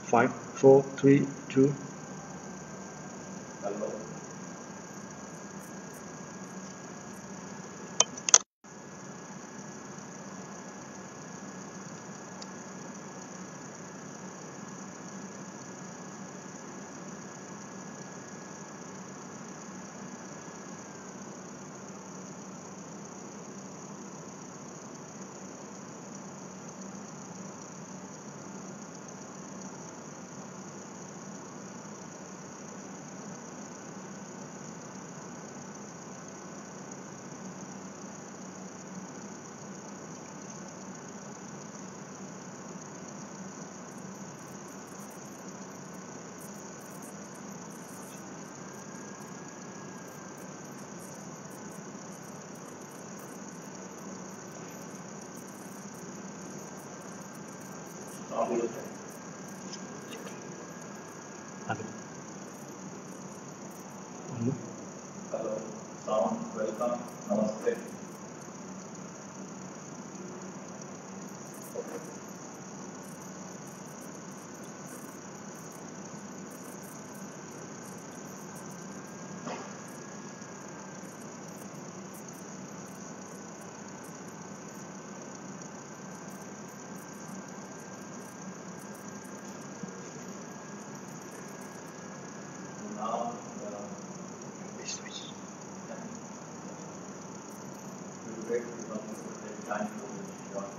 5, 4, 3, 2. Hello. Hello. Sound. Welcome. Namaste. Now, we'll wait because it will take time to join.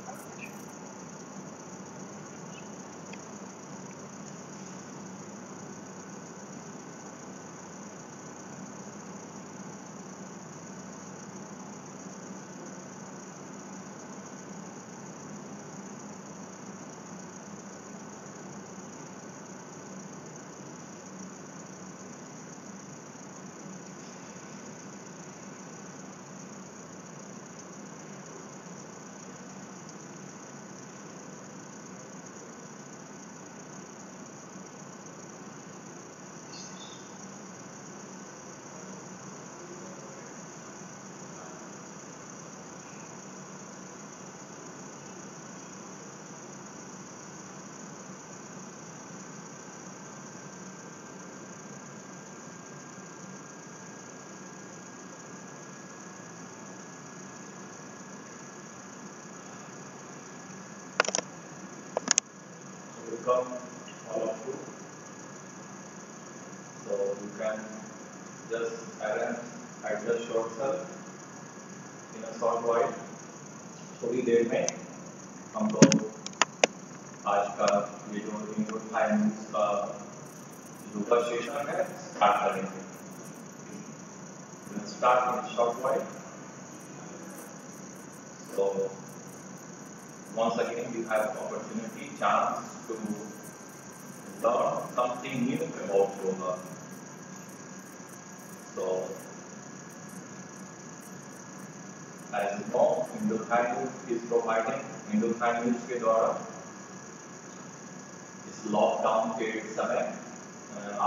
Welcome all of you. So you can just adjust yourself in a short while. थोड़ी देर में हम लोग आज का ये जो Indo times का yoga session है स्टार्ट करेंगे. We'll start in a short while. So once again we have opportunity, chance to learn something new about yoga. So as you know, Indotime News is providing Indotime News के द्वारा इस lockdown के समय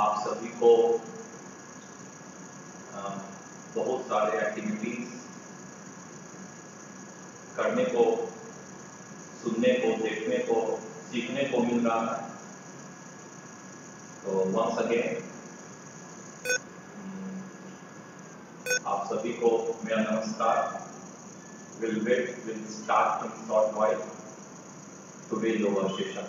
आप सभी को बहुत सारे एक्टिविटीज करने को, सुनने को, देखने को, सीखने को मिल रहा है. तो वंस अगेन आप सभी को मेरा नमस्कार. We'll start in short while today yoga session.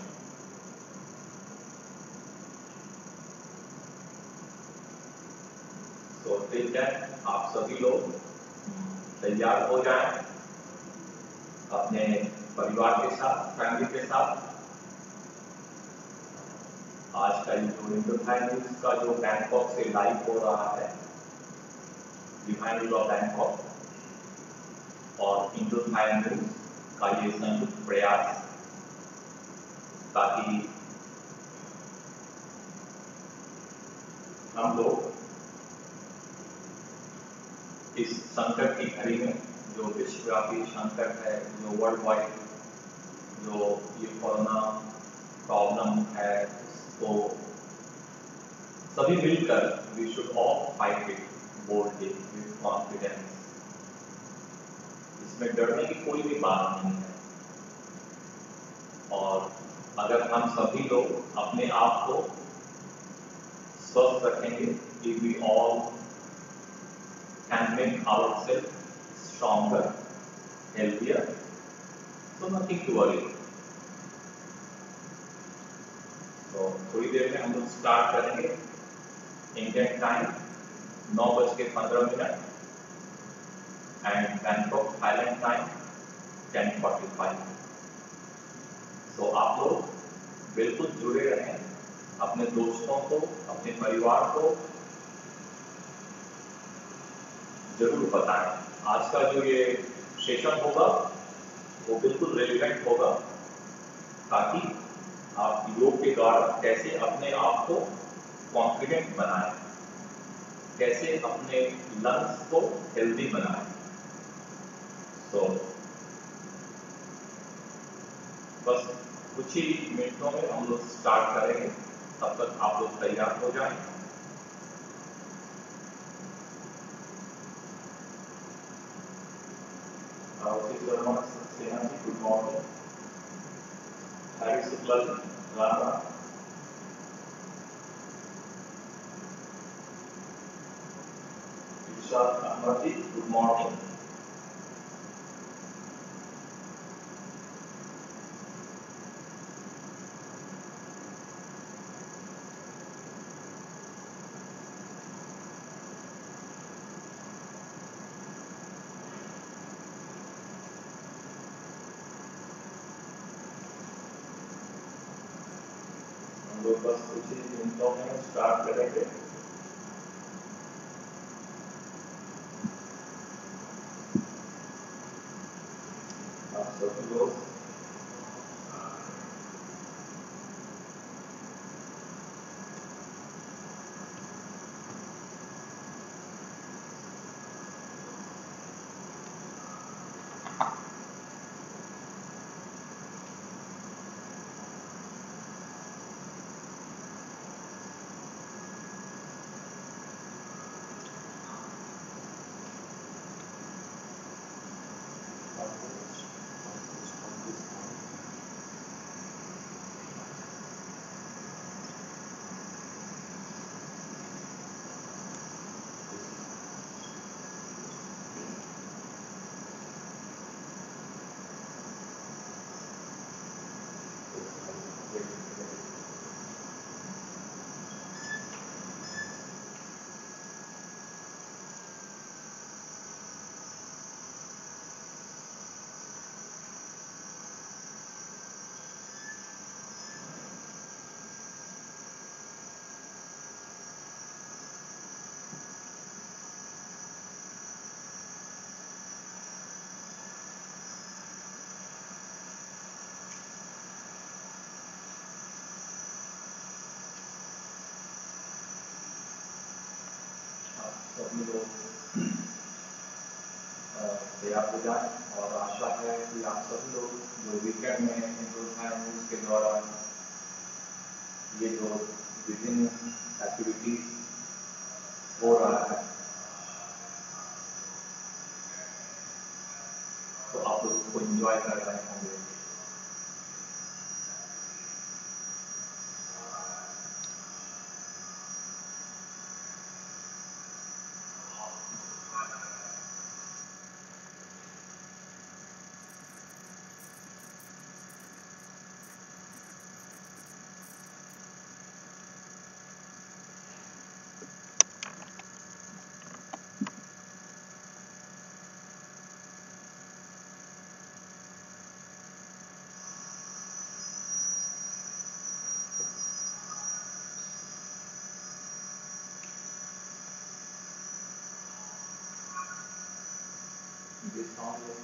So till then आप सभी लोग तैयार हो जाएं अपने परिवार के साथ, फैमिली के साथ. आज का जो इंडोटाइम न्यूज का जो बैंकॉक से लाइव हो रहा है, बिहाइंड योगा बैंकॉक और इंडोटाइम न्यूज का ये संयुक्त प्रयास, ताकि हम लोग इस संकट की घड़ी में, जो विश्वव्यापी संकट है, जो वर्ल्ड वाइड जो ये कोरोना प्रॉब्लम है, उसको सभी मिलकर we should all fight it boldly with confidence. इसमें डरने की कोई भी बात नहीं है. और अगर हम सभी लोग अपने आप को स्वस्थ रखेंगे, if we all can make ourselves stronger, healthier, so nothing to worry. तो थोड़ी देर में हम लोग स्टार्ट करेंगे। Indian time 9:15 and Bangkok Thailand time 10:45। तो आप लोग बिल्कुल जुड़े रहें, अपने दोस्तों को, अपने परिवार को जरूर बताएं। आज का जो ये सेशन होगा वो बिल्कुल रेलिवेंट होगा, ताकि आप योग के द्वारा कैसे अपने आप को कॉन्फिडेंट बनाएं, कैसे अपने लंग्स को हेल्दी बनाएं। तो बस कुछ ही मिनटों में हम लोग स्टार्ट करेंगे, तब तक आप लोग तैयार हो जाएं। Good morning. Hari Shukla ji, Ram Ram. Irshad Ahmed ji, good morning. हम लोग बस कुछ ही मिनटों में स्टार्ट करेंगे। आप सभी लोग तैयार हो जाए, और आशा है कि आप सभी लोग जो वीकेंड में हिंदुस्तान न्यूज के द्वारा ये जो विभिन्न एक्टिविटीज हो रहा है, तो आप लोग उसको एंजॉय कर रहे होंगे। ये साउंड है।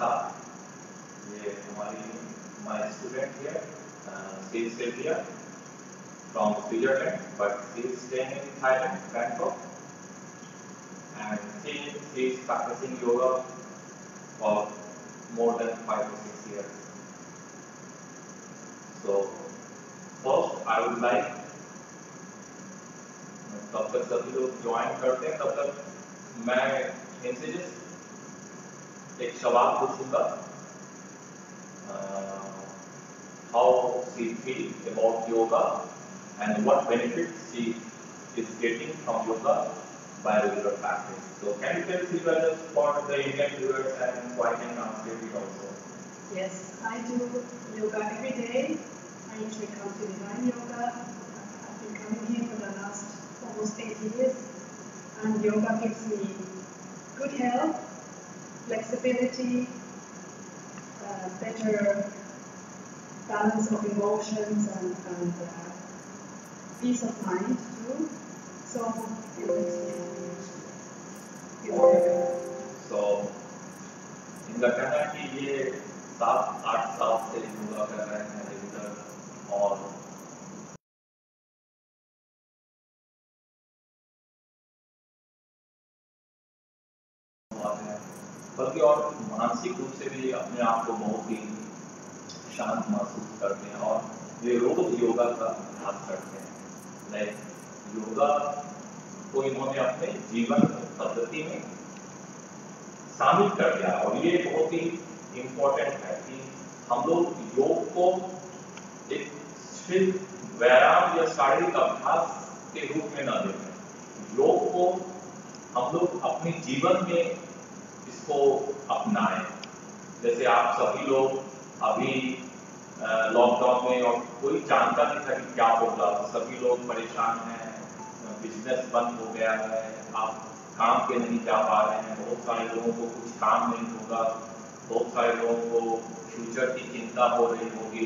साथ ये हमारी my student here, she is Silvia from Switzerland, but she is staying in Thailand, Bangkok, and she is practicing yoga for more than 5 to 6 years. So first I would like, तब तक सभी लोग join करते हैं, तब तक मैं इनसे जस्ट एक सवाल पूछूंगा, how she feels about yoga and what benefits she is getting from yoga by regular practice. So can you tell Silvia just for the Indian viewers and so I can translate it also? Yes, I do yoga every day. I usually come to Divine Yoga. I've been coming here for the last almost 8 years, and yoga gives me good health, flexibility, better balance of emotions, and peace of mind too. So it makes me feel better. So इनका कहना है कि ये 7-8 साल से योगा कर रहे हैं रेगुलर, और बल्कि और मानसिक रूप से भी अपने आप को बहुत ही शांत महसूस करते हैं, और ये रोज योगा का अभ्यास करते हैं। लाइक योगा को इन्होंने अपने जीवन पद्धति में शामिल कर दिया, और ये बहुत ही इम्पोर्टेंट है कि हम लोग योग को एक सिर्फ व्यायाम या शारीरिक अभ्यास के रूप में न देखें। योग को हम लोग अपने जीवन में इसको अपनाएं। जैसे आप सभी लोग अभी लॉकडाउन में, और कोई जानता नहीं था कि क्या होगा, तो सभी लोग परेशान हैं, बिजनेस बंद हो गया है, आप काम पे नहीं जा पा रहे हैं, बहुत सारे लोगों को कुछ काम नहीं होगा, बहुत सारे लोगों को फ्यूचर की चिंता हो रही होगी।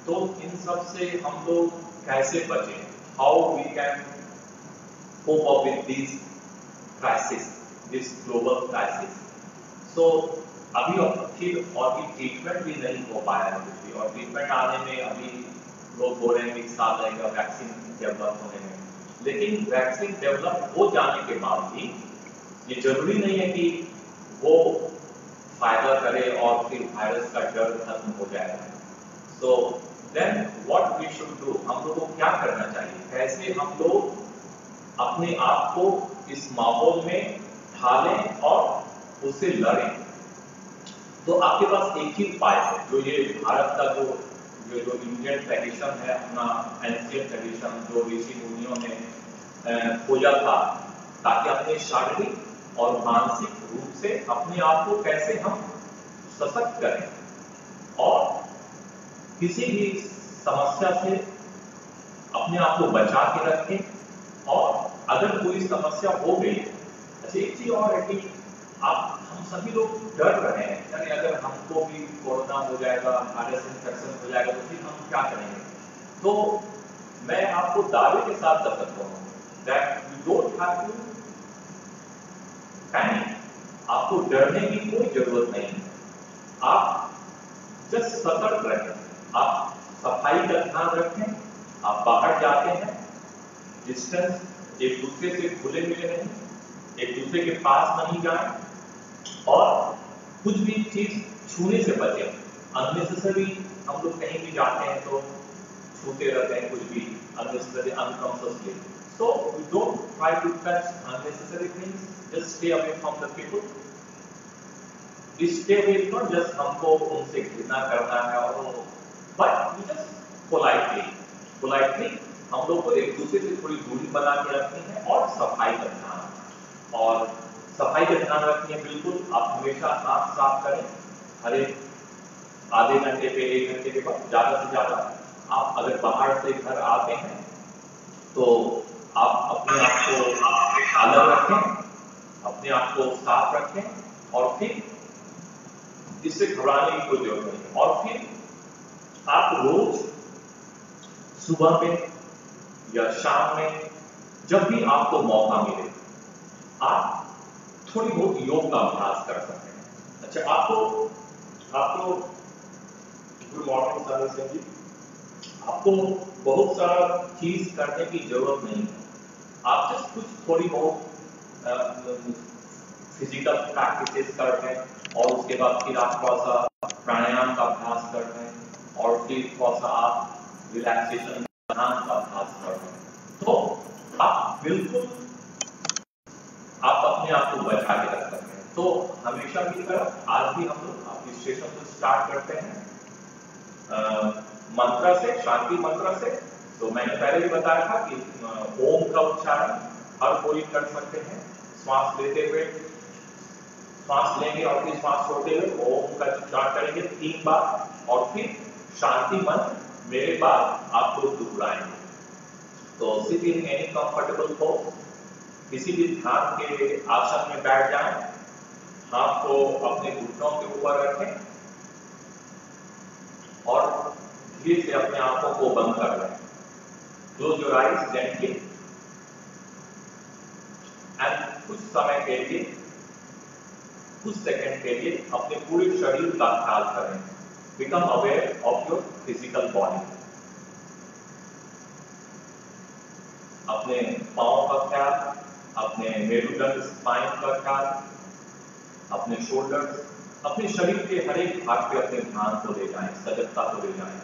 तो इन सब से हम लोग कैसे बचें? How we can cope up with these crisis, this global crisis? So अभी फिर और भी ट्रीटमेंट भी नहीं हो पाया है कुछ भी, और ट्रीटमेंट आने में अभी लोग बोल रहे हैं कि 1 साल लगेगा वैक्सीन डेवलप होने में। लेकिन वैक्सीन डेवलप हो जाने के बाद भी ये जरूरी नहीं है कि वो फायदा करे और फिर वायरस का डर खत्म हो जाएगा। So then what we should do, हम लोग को क्या करना चाहिए, कैसे हम लोग अपने आप को इस माहौल में ढालें और उससे लड़ें? तो आपके पास एक ही उपाय है, जो ये भारत का जो इंडियन ट्रेडिशन है, अपना एंशियंट ट्रेडिशन, जो ऋषि मुनियों ने खोजा था, ताकि अपने शारीरिक और मानसिक रूप से अपने आप को कैसे हम सशक्त करें और किसी भी समस्या से अपने आप को बचा के रखें। और अगर कोई समस्या हो गई, अच्छा एक चीज और है कि हम सभी लोग डर रहे हैं, यानी अगर हमको भी कोरोना हो जाएगा, वायरस इन्फेक्शन हो जाएगा, तो फिर हम क्या करेंगे? तो मैं आपको दावे के साथ बता सकता हूँ that you don't have to panic, आपको डरने की कोई जरूरत नहीं है। आप जस्ट सतर्क रहें, आप सफाई का ध्यान रखें, आप बाहर जाते हैं, डिस्टेंस एक दूसरे से खुले मिले नहीं, एक दूसरे के पास नहीं जाएं, और कुछ भी चीज छूने से बचें। अननेसेसरी हम लोग कहीं भी जाते हैं तो छूते रहते हैं कुछ भी unnecessary, unconsciously. So we don't try to touch unnecessary things, just stay away from the people. Stay away not just हमको उनसे घृणा करना है, और but we just politely हम लोग को एक दूसरे से थोड़ी दूरी बना के रखनी है, और सफाई का ध्यान, और सफाई का ध्यान रखनी है। बिल्कुल आप हमेशा हाथ साफ करें, हर एक आधे घंटे पे 1 घंटे के बाद, ज्यादा से ज्यादा। आप अगर बाहर से घर आते हैं तो आप अपने आप को अलग रखें, अपने आप को साफ रखें, और फिर इससे घबराने की कोई जरूरत नहीं। और फिर आप रोज सुबह में या शाम में जब भी आपको मौका मिले, आप थोड़ी बहुत योग का अभ्यास कर सकते हैं। अच्छा, आपको आपको good morning sir Singh ji, आपको बहुत सारा चीज करने की जरूरत नहीं है। आप जस्ट कुछ थोड़ी बहुत फिजिकल प्रैक्टिसेस कर रहे हैं और उसके बाद फिर आप थोड़ा सा प्राणायाम का अभ्यास कर रहे हैं और फिर थोड़ा सा आप रिलैक्सेशन ध्यान का अभ्यास कर रहे हैं, तो आप बिल्कुल आप अपने आप को बचा के रख सकते हैं। तो हमेशा की तरह आज भी हम लोग अपनी सेशन को स्टार्ट करते हैं मंत्र से, शांति मंत्र से। तो मैंने पहले भी बताया था कि ओम का उच्चारण हर कोई कर सकते हैं। श्वास लेते हुए श्वास लेंगे और फिर श्वास छोड़ते हुए ओम का उच्चारण करेंगे 3 बार और फिर शांति मंत्र मेरे बाद आपको दोहराएंगे। तो seat in any comfortable pose, किसी भी ध्यान के आसन में बैठ जाएं, हाथ को अपने घुटनों के ऊपर रखें और धीरे से अपने आंखों को बंद कर लें। Close your eyes gently and कुछ समय के लिए, कुछ सेकंड के लिए अपने पूरे शरीर का ख्याल करें। Become aware of your physical body. अपने पांव का ख्याल, अपने मेरुदंड स्पाइन का ख्याल, अपने शोल्डर्स, अपने शरीर के हर एक भाग पे अपने ध्यान को ले जाएं, सजगता को ले जाएं।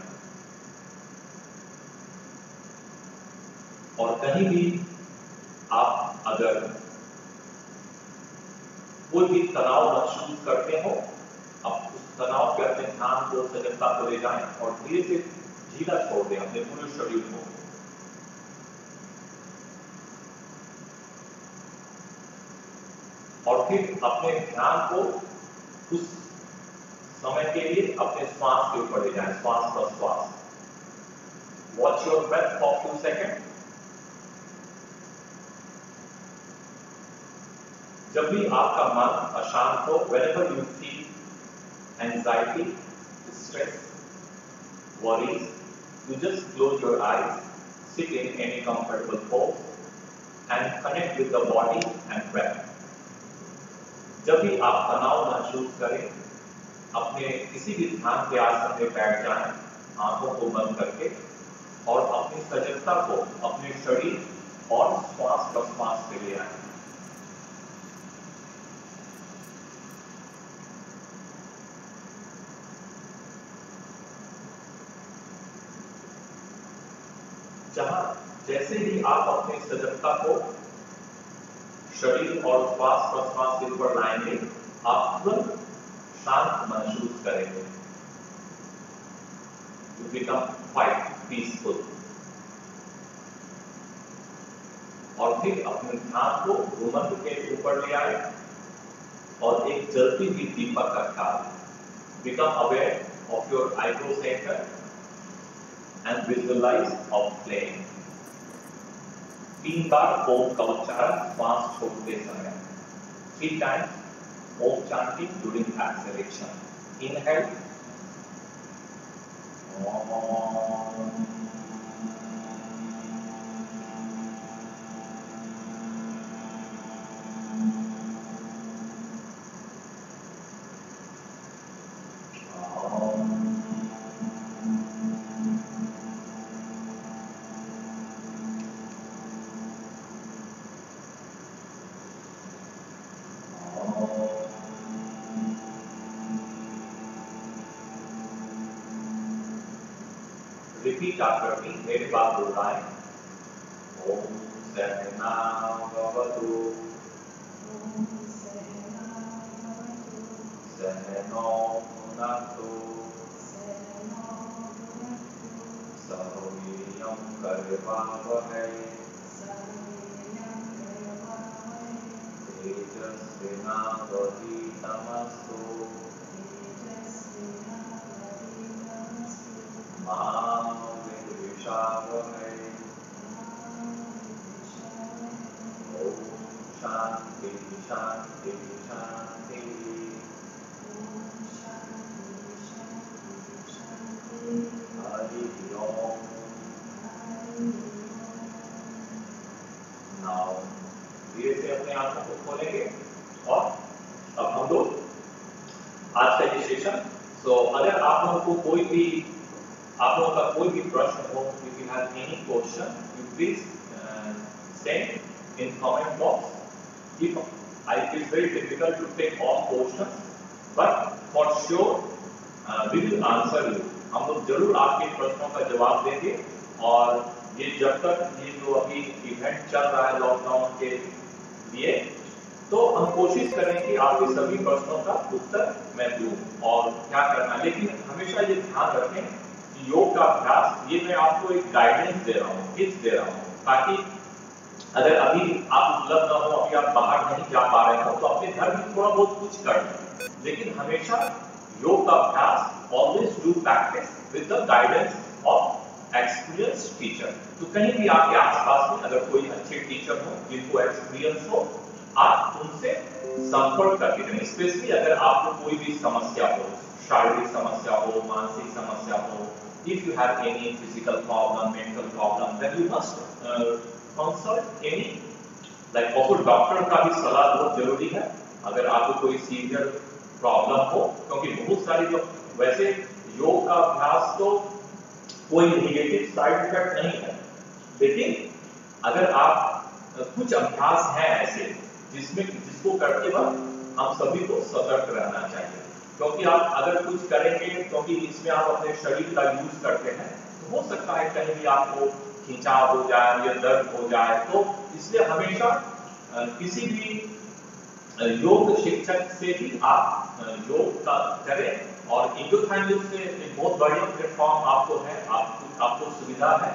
और कहीं भी आप अगर कोई भी तनाव महसूस करते हो, आप उस तनाव पे अपने ध्यान को, सजगता को ले जाएं और धीरे से ढीला छोड़ दें अपने पूरे शरीर को। और फिर अपने ध्यान को उस समय के लिए अपने श्वास के ऊपर ले जाएं, श्वास पर श्वास। Watch your breath for 2 second. जब भी आपका मन अशांत हो, whenever you feel anxiety, stress, worries, you just close your eyes, sit in any comfortable pose and connect with the body and breath. जब भी आप तनाव महसूस करें, अपने किसी भी ध्यान के आसन में बैठ जाएं, आंखों को बंद करके, और अपनी सजगता को अपने शरीर और श्वास प्रश्वास पे ले आए। जहां जैसे ही आप अपनी सजगता को शरीर और श्वास प्रश्वास के ऊपर लाएंगे, आप तुरंत शांत महसूस करेंगे। You become quite peaceful। और फिर अपने ध्यान को भूमध्य के ऊपर ले आए और एक जलती हुई दीपक का ख्याल। Become aware of your eyebrow center and visualize of flame। 3 बार ओम का उच्चारण श्वास छोड़ते समय। 3 times ओम chanting during exhalation। Inhale Om। Repeat after me, मेरे बाद दोहराएं। ओम सहना भवतु सहनो भुनक्तु सह वीर्यं करवावहै तेजस्विनावधीतमस्तु मा विद्विषावहै। ओम शांति शांति शांति। हरि ओम। नाउ धीरे से अपने आंखों को खोलेंगे और अब हम लोग आज का ये सेशन सो अगर आप लोगों को कोई भी प्रश्न हो, if you have any question, you please send in comment box. If it is very difficult to take all questions, but for sure we will answer you. हम लोग जरूर आपके प्रश्नों का जवाब देंगे। और ये जब तक ये जो अभी इवेंट चल रहा है लॉकडाउन के लिए, तो हम कोशिश करें कि आपके सभी प्रश्नों का उत्तर मैं दूं और क्या करना। लेकिन हमेशा ये ध्यान रखें कि योग का अभ्यास, ये मैं आपको एक गाइडेंस दे रहा हूँ, टिप्स दे रहा हूँ, ताकि अगर अभी आप उपलब्ध न हो, अभी आप बाहर नहीं जा पा रहे हो, तो अपने घर में थोड़ा बहुत कुछ कर लें। लेकिन हमेशा योग का अभ्यास always do practice with the guidance of experience teacher. तो कहीं भी आपके आसपास में अगर कोई अच्छे टीचर हो जिनको एक्सपीरियंस हो, आप उनसे संपर्क करके करें। स्पेशली अगर आपको कोई भी समस्या हो, शारीरिक समस्या हो, मानसिक समस्या हो, if you have any physical problem, mental problem, then you must consult any, like also doctor का भी सलाह बहुत जरूरी है अगर आपको कोई सीवियर प्रॉब्लम हो, क्योंकि बहुत सारी जो, वैसे योग का अभ्यास तो कोई नेगेटिव साइड इफेक्ट नहीं है, लेकिन अगर आप कुछ अभ्यास हैं ऐसे जिसको करते वक्त हम सभी को सतर्क रहना चाहिए। क्योंकि आप अगर कुछ करेंगे, क्योंकि इसमें आप अपने शरीर का यूज करते हैं, तो हो सकता है कहीं भी आपको खिंचाव हो जाए या दर्द हो जाए। तो इसलिए हमेशा किसी भी योग शिक्षक से ही आप योग का करें। और इंडोथाइम्यूज से एक बहुत बढ़िया प्लेटफॉर्म आपको है, आपको सुविधा है,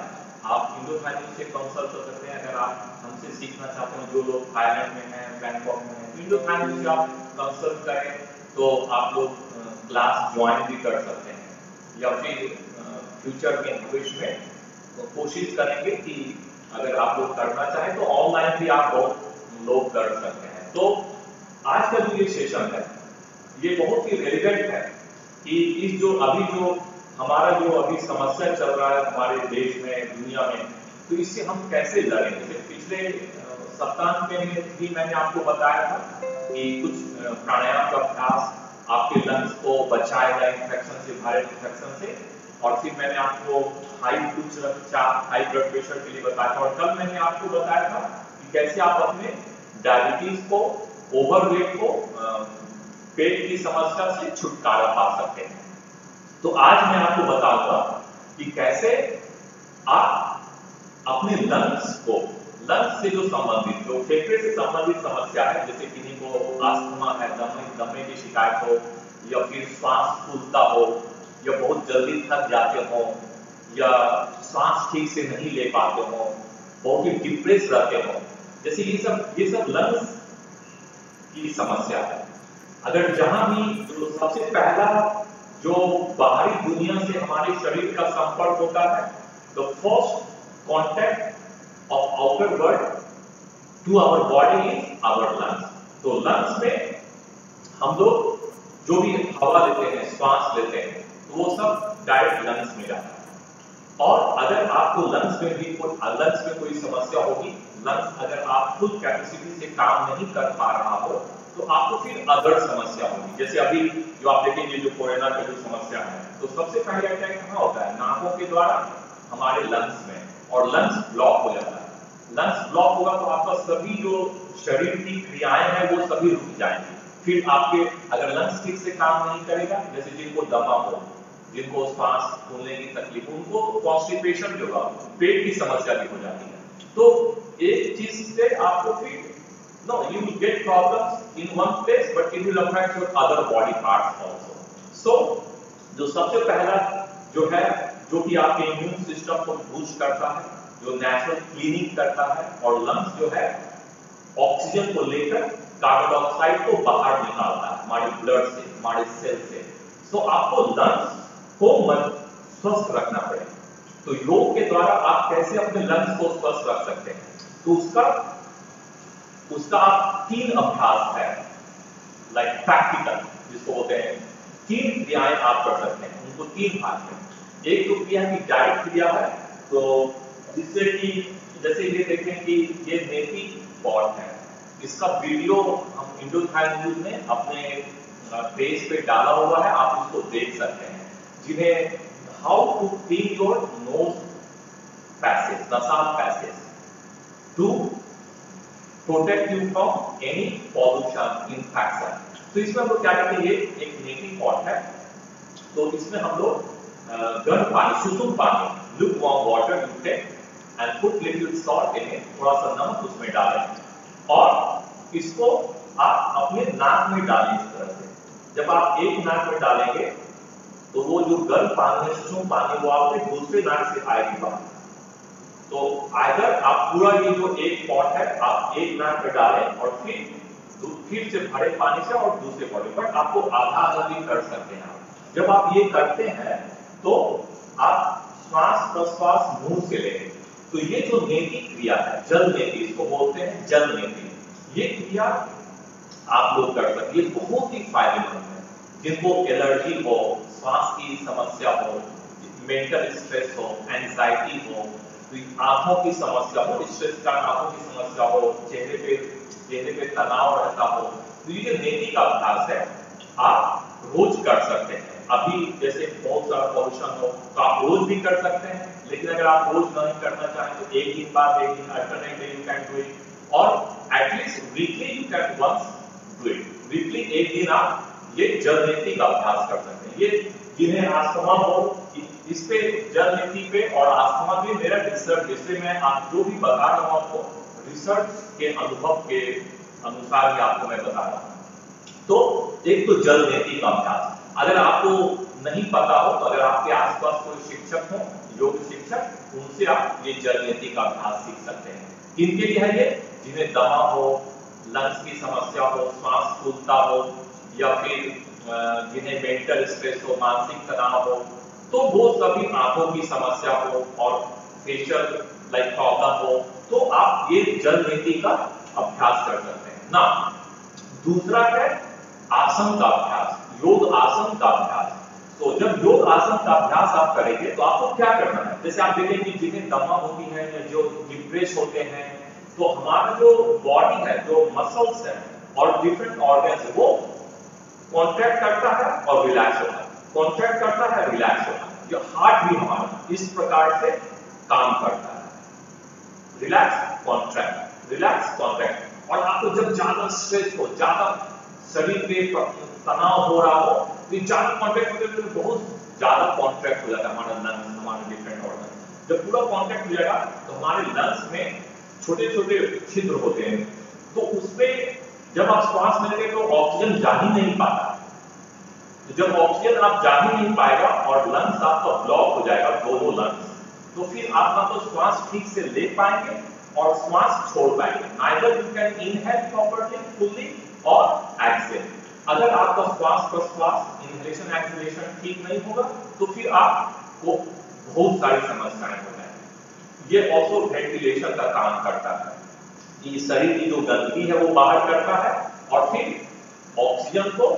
आप इंडोथाइम्यूज से कंसल्ट कर सकते हैं। अगर आप हमसे सीखना चाहते हैं, जो लोग थाईलैंड में हैं, बैंकॉक में हैं, तो इंडोथाइम्यूज से आप कंसल्ट करें, तो आप लोग क्लास ज्वाइन भी कर सकते हैं। या फिर फ्यूचर में, भविष्य में तो कोशिश करेंगे कि अगर आप लोग करना चाहें तो ऑनलाइन भी आप लोग कर सकते हैं। तो आज का जो ये सेशन है, ये बहुत ही रेलिवेंट है कि इस जो हमारा जो अभी समस्या चल रहा है हमारे देश में, दुनिया में, तो इससे हम कैसे लड़ें। जैसे पिछले सप्ताह में भी मैंने आपको बताया था कि कुछ प्राणायाम का अभ्यास आपके लंग्स को बचाएगा इन्फेक्शन से, वायरल इन्फेक्शन से। और फिर मैंने आपको हाई उच्च रक्तचाप, हाई ब्लड प्रेशर के लिए बताया था। और कल मैंने आपको बताया था कि कैसे आप अपने डायबिटीज को, ओवरवेट को, पेट की समस्या से छुटकारा पा सकते हैं। तो आज मैं आपको बताऊंगा कि कैसे आप अपने लंग्स से जो संबंधित, जो फेफड़े से संबंधित समस्या है, जैसे किन्हीं को अस्थमा है, दमे की शिकायत हो, या फिर श्वास फूलता हो, या बहुत जल्दी थक जाते हो, या सांस ठीक से नहीं ले पाते हो, बहुत ही डिप्रेस रहते हो, जैसे ये सब लंग्स की समस्या है। अगर जहां भी जो सबसे पहला जो बाहरी दुनिया से हमारे शरीर का संपर्क होता है, the first contact of outer world to our body is our lungs. तो लंग्स में हम लोग जो भी हवा लेते हैं, श्वास लेते हैं, तो वो सब डायरेक्ट लंग्स में जाता है। और अगर आपको लंग्स में कोई समस्या होगी, लंग्स अगर आप फुल कैपेसिटी से काम नहीं कर पा रहा हो, तो आपको फिर अदर समस्या होगी। जैसे अभी जो आप देखेंगे, जो कोरोना की जो समस्या है, तो सबसे पहले अटैक कहाँ होता है? नाकों के द्वारा हमारे लंग्स में, और लंग्स ब्लॉक हो जाता है। लंग्स ब्लॉक होगा तो आपका सभी जो शरीर की क्रियाएं हैं वो सभी रुक जाएंगी। फिर आपके अगर लंग्स ठीक से काम नहीं करेगा, जैसे जिनको दमा हो, जिनको सांस फूलने की तकलीफ, उनको कॉन्स्टिपेशन जो होगा, पेट की समस्या भी हो जाती है। तो एक चीज से आपको फिर you will get problems in one place, but it will affect your other body parts also. So, जो सबसे पहला जो है, जो कि आपके इम्यून सिस्टम को बूस्ट करता है, जो नेचुरल क्लीनिंग करता है, और लंग्स जो है ऑक्सीजन को लेकर कार्बन डाइऑक्साइड को बाहर निकालता है हमारे ब्लड से, हमारे सेल से। So, आपको लंग्स को स्वस्थ रखना पड़ेगा। तो योग के द्वारा आप कैसे अपने लंग्स को स्वस्थ रख सकते हैं? तो उसका 3 अभ्यास है, लाइक प्रैक्टिकल जिसको बोलते हैं। 3 क्रियाएं आप कर सकते हैं, उनको 3 भाग में। एक तो क्रिया की डायरेक्ट क्रिया है, तो जिससे कि जैसे ये देखें कि ये नेपी पॉट है, इसका वीडियो हम इंडोथाइम्यूज में अपने पेज पे डाला हुआ है, आप उसको देख सकते जिन्हें how to clean your nose passage, nasal passage, to protect you from any pollution infection. तो इसमें हम लोग क्या करते हैं, ये एक नेटिंग पॉट है, तो इसमें हम लोग गर्म पानी, सुसुम पानी, lukewarm water you take and put little salt in it, थोड़ा सा नमक उसमें डालें और इसको आप अपने नाक में डालें इस तरह से। जब आप एक नाक में डालेंगे तो वो जो गर्म पानी है, सुसुम पानी, वो आपके दूसरे नाक से आएगी बाहर। तो अगर आप पूरा ये जो एक पॉट है आप एक नाक में डालें और फिर से भरे पानी से और दूसरे पॉट में, बट आपको आधा आधा भी कर सकते हैं। जब आप ये करते हैं तो आप श्वास प्रश्वास मुंह से लेंगे। तो ये जो नेति क्रिया है, जल नेति, इसको बोलते हैं जल नेति, ये क्रिया आप लोग कर सकते हैं। ये बहुत ही फायदेमंद है जिनको एलर्जी हो, श्वास की समस्या हो, मेंटल स्ट्रेस हो, एंजाइटी हो, आंखों की समस्या हो, स्ट्रेस का आंखों की समस्या हो, चेहरे पे तनाव रहता हो, तो ये नेति का अभ्यास है आप रोज कर सकते हैं। अभी जैसे बहुत सारा पॉल्यूशन हो तो आप रोज भी कर सकते हैं, लेकिन अगर आप रोज नहीं करना चाहें तो एक दिन बाद एक दिन alternate day you can do it, और at least weekly you can once do it. Weekly एक दिन आप ये जल नेति का अभ्यास कर सकते हैं। ये जिन्हें आस्थमा हो, इस पे जल नीति पे और आस्थमा पे मेरा रिसर्च, जिससे मैं आप जो भी बता रहा हूं आपको रिसर्च के अनुभव के अनुसार ही आपको मैं बता रहा हूं। तो एक तो जल नीति का अभ्यास, अगर आपको नहीं पता हो तो अगर आपके आसपास कोई शिक्षक हो, योग शिक्षक, उनसे आप ये जल नीति का अभ्यास सीख सकते हैं। किनके लिए है ये? जिन्हें दमा हो, लंग्स की समस्या हो, श्वास फूलता हो, या फिर जिन्हें मेंटल स्ट्रेस हो, मानसिक तनाव हो, तो वो सभी आंखों की समस्या हो और फेशियल लाइक प्रॉब्लम हो, तो आप ये जल नीति का अभ्यास कर सकते हैं ना। दूसरा है आसन का अभ्यास, योग आसन का अभ्यास। तो जब योग आसन का अभ्यास आप करेंगे तो आपको क्या करना है, जैसे आप देखें कि जिन्हें दमा होती है या जो डिप्रेस होते हैं, तो हमारा जो बॉडी है, जो मसल्स है और डिफरेंट ऑर्गन्स है, वो कॉन्ट्रैक्ट करता है और रिलैक्स होता है, कॉन्ट्रैक्ट करता है, रिलैक्स होता है। जो हार्ट भी हमारा इस प्रकार से काम करता है, रिलैक्स कॉन्ट्रैक्ट, रिलैक्स कॉन्ट्रैक्ट। और आपको जब ज्यादा स्ट्रेस हो, ज्यादा शरीर पे तनाव हो रहा हो, तो ज्यादा कॉन्ट्रैक्ट होते तो बहुत ज्यादा कॉन्ट्रैक्ट हो जाता है हमारा लंग्स, हमारे डिफरेंट ऑर्गन। जब पूरा कॉन्ट्रैक्ट हो जाएगा तो हमारे लंग्स में छोटे छोटे छिद्र होते हैं, तो उसमें जब आप श्वास लेंगे तो ऑक्सीजन जा ही नहीं पाता। तो जब ऑक्सीजन आप जा ही नहीं पाएगा और लंग्स आपका ब्लॉक हो जाएगा, दोनों लंग्स, तो फिर आप ना तो श्वास ठीक से ले पाएंगे और श्वास छोड़ पाएंगे। Neither you can inhale properly fully और एक्सहेल। अगर आपका श्वास प्रश्वास इनहेलेशन एक्सहेलेशन ठीक नहीं होगा तो फिर आपको बहुत सारी समस्याएं हो जाएंगी। ये ऑल्सो वेंटिलेशन का काम करता है कि शरीर की जो गंदगी है वो बाहर करता है और फिर ऑक्सीजन को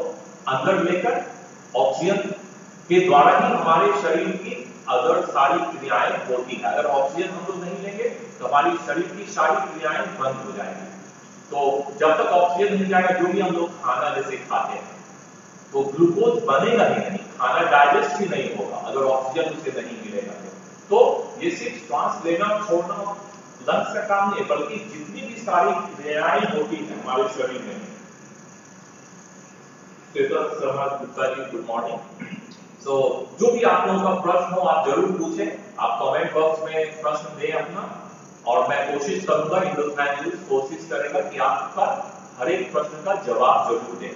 अंदर लेकर ऑक्सीजन के द्वारा ही हमारे शरीर की अगर सारी क्रियाएं होती है। अगर ऑक्सीजन हम लोग नहीं लेंगे तो हमारी शरीर की सारी क्रियाएं बंद हो जाएंगी। तो जब तक ऑक्सीजन नहीं जाएगा, जो भी हम लोग खाना जैसे खाते हैं तो ग्लूकोज बनेगा ही नहीं, खाना डाइजेस्ट ही नहीं होगा अगर ऑक्सीजन उसे नहीं मिलेगा। तो ये सिर्फ श्वास लेना छोड़ना लंग्स का काम नहीं है, बल्कि जितनी भी सारी क्रियाएं होती है हमारे शरीर में। Gupta ji, good morning. तो जो भी आप लोगों का प्रश्न हो आप जरूर पूछें, आप कमेंट बॉक्स में प्रश्न दें अपना, और मैं कोशिश करूंगा, इंडोसाइन न्यूज़ कोशिश करेगा कि आपका हर एक प्रश्न का जवाब जरूर दें।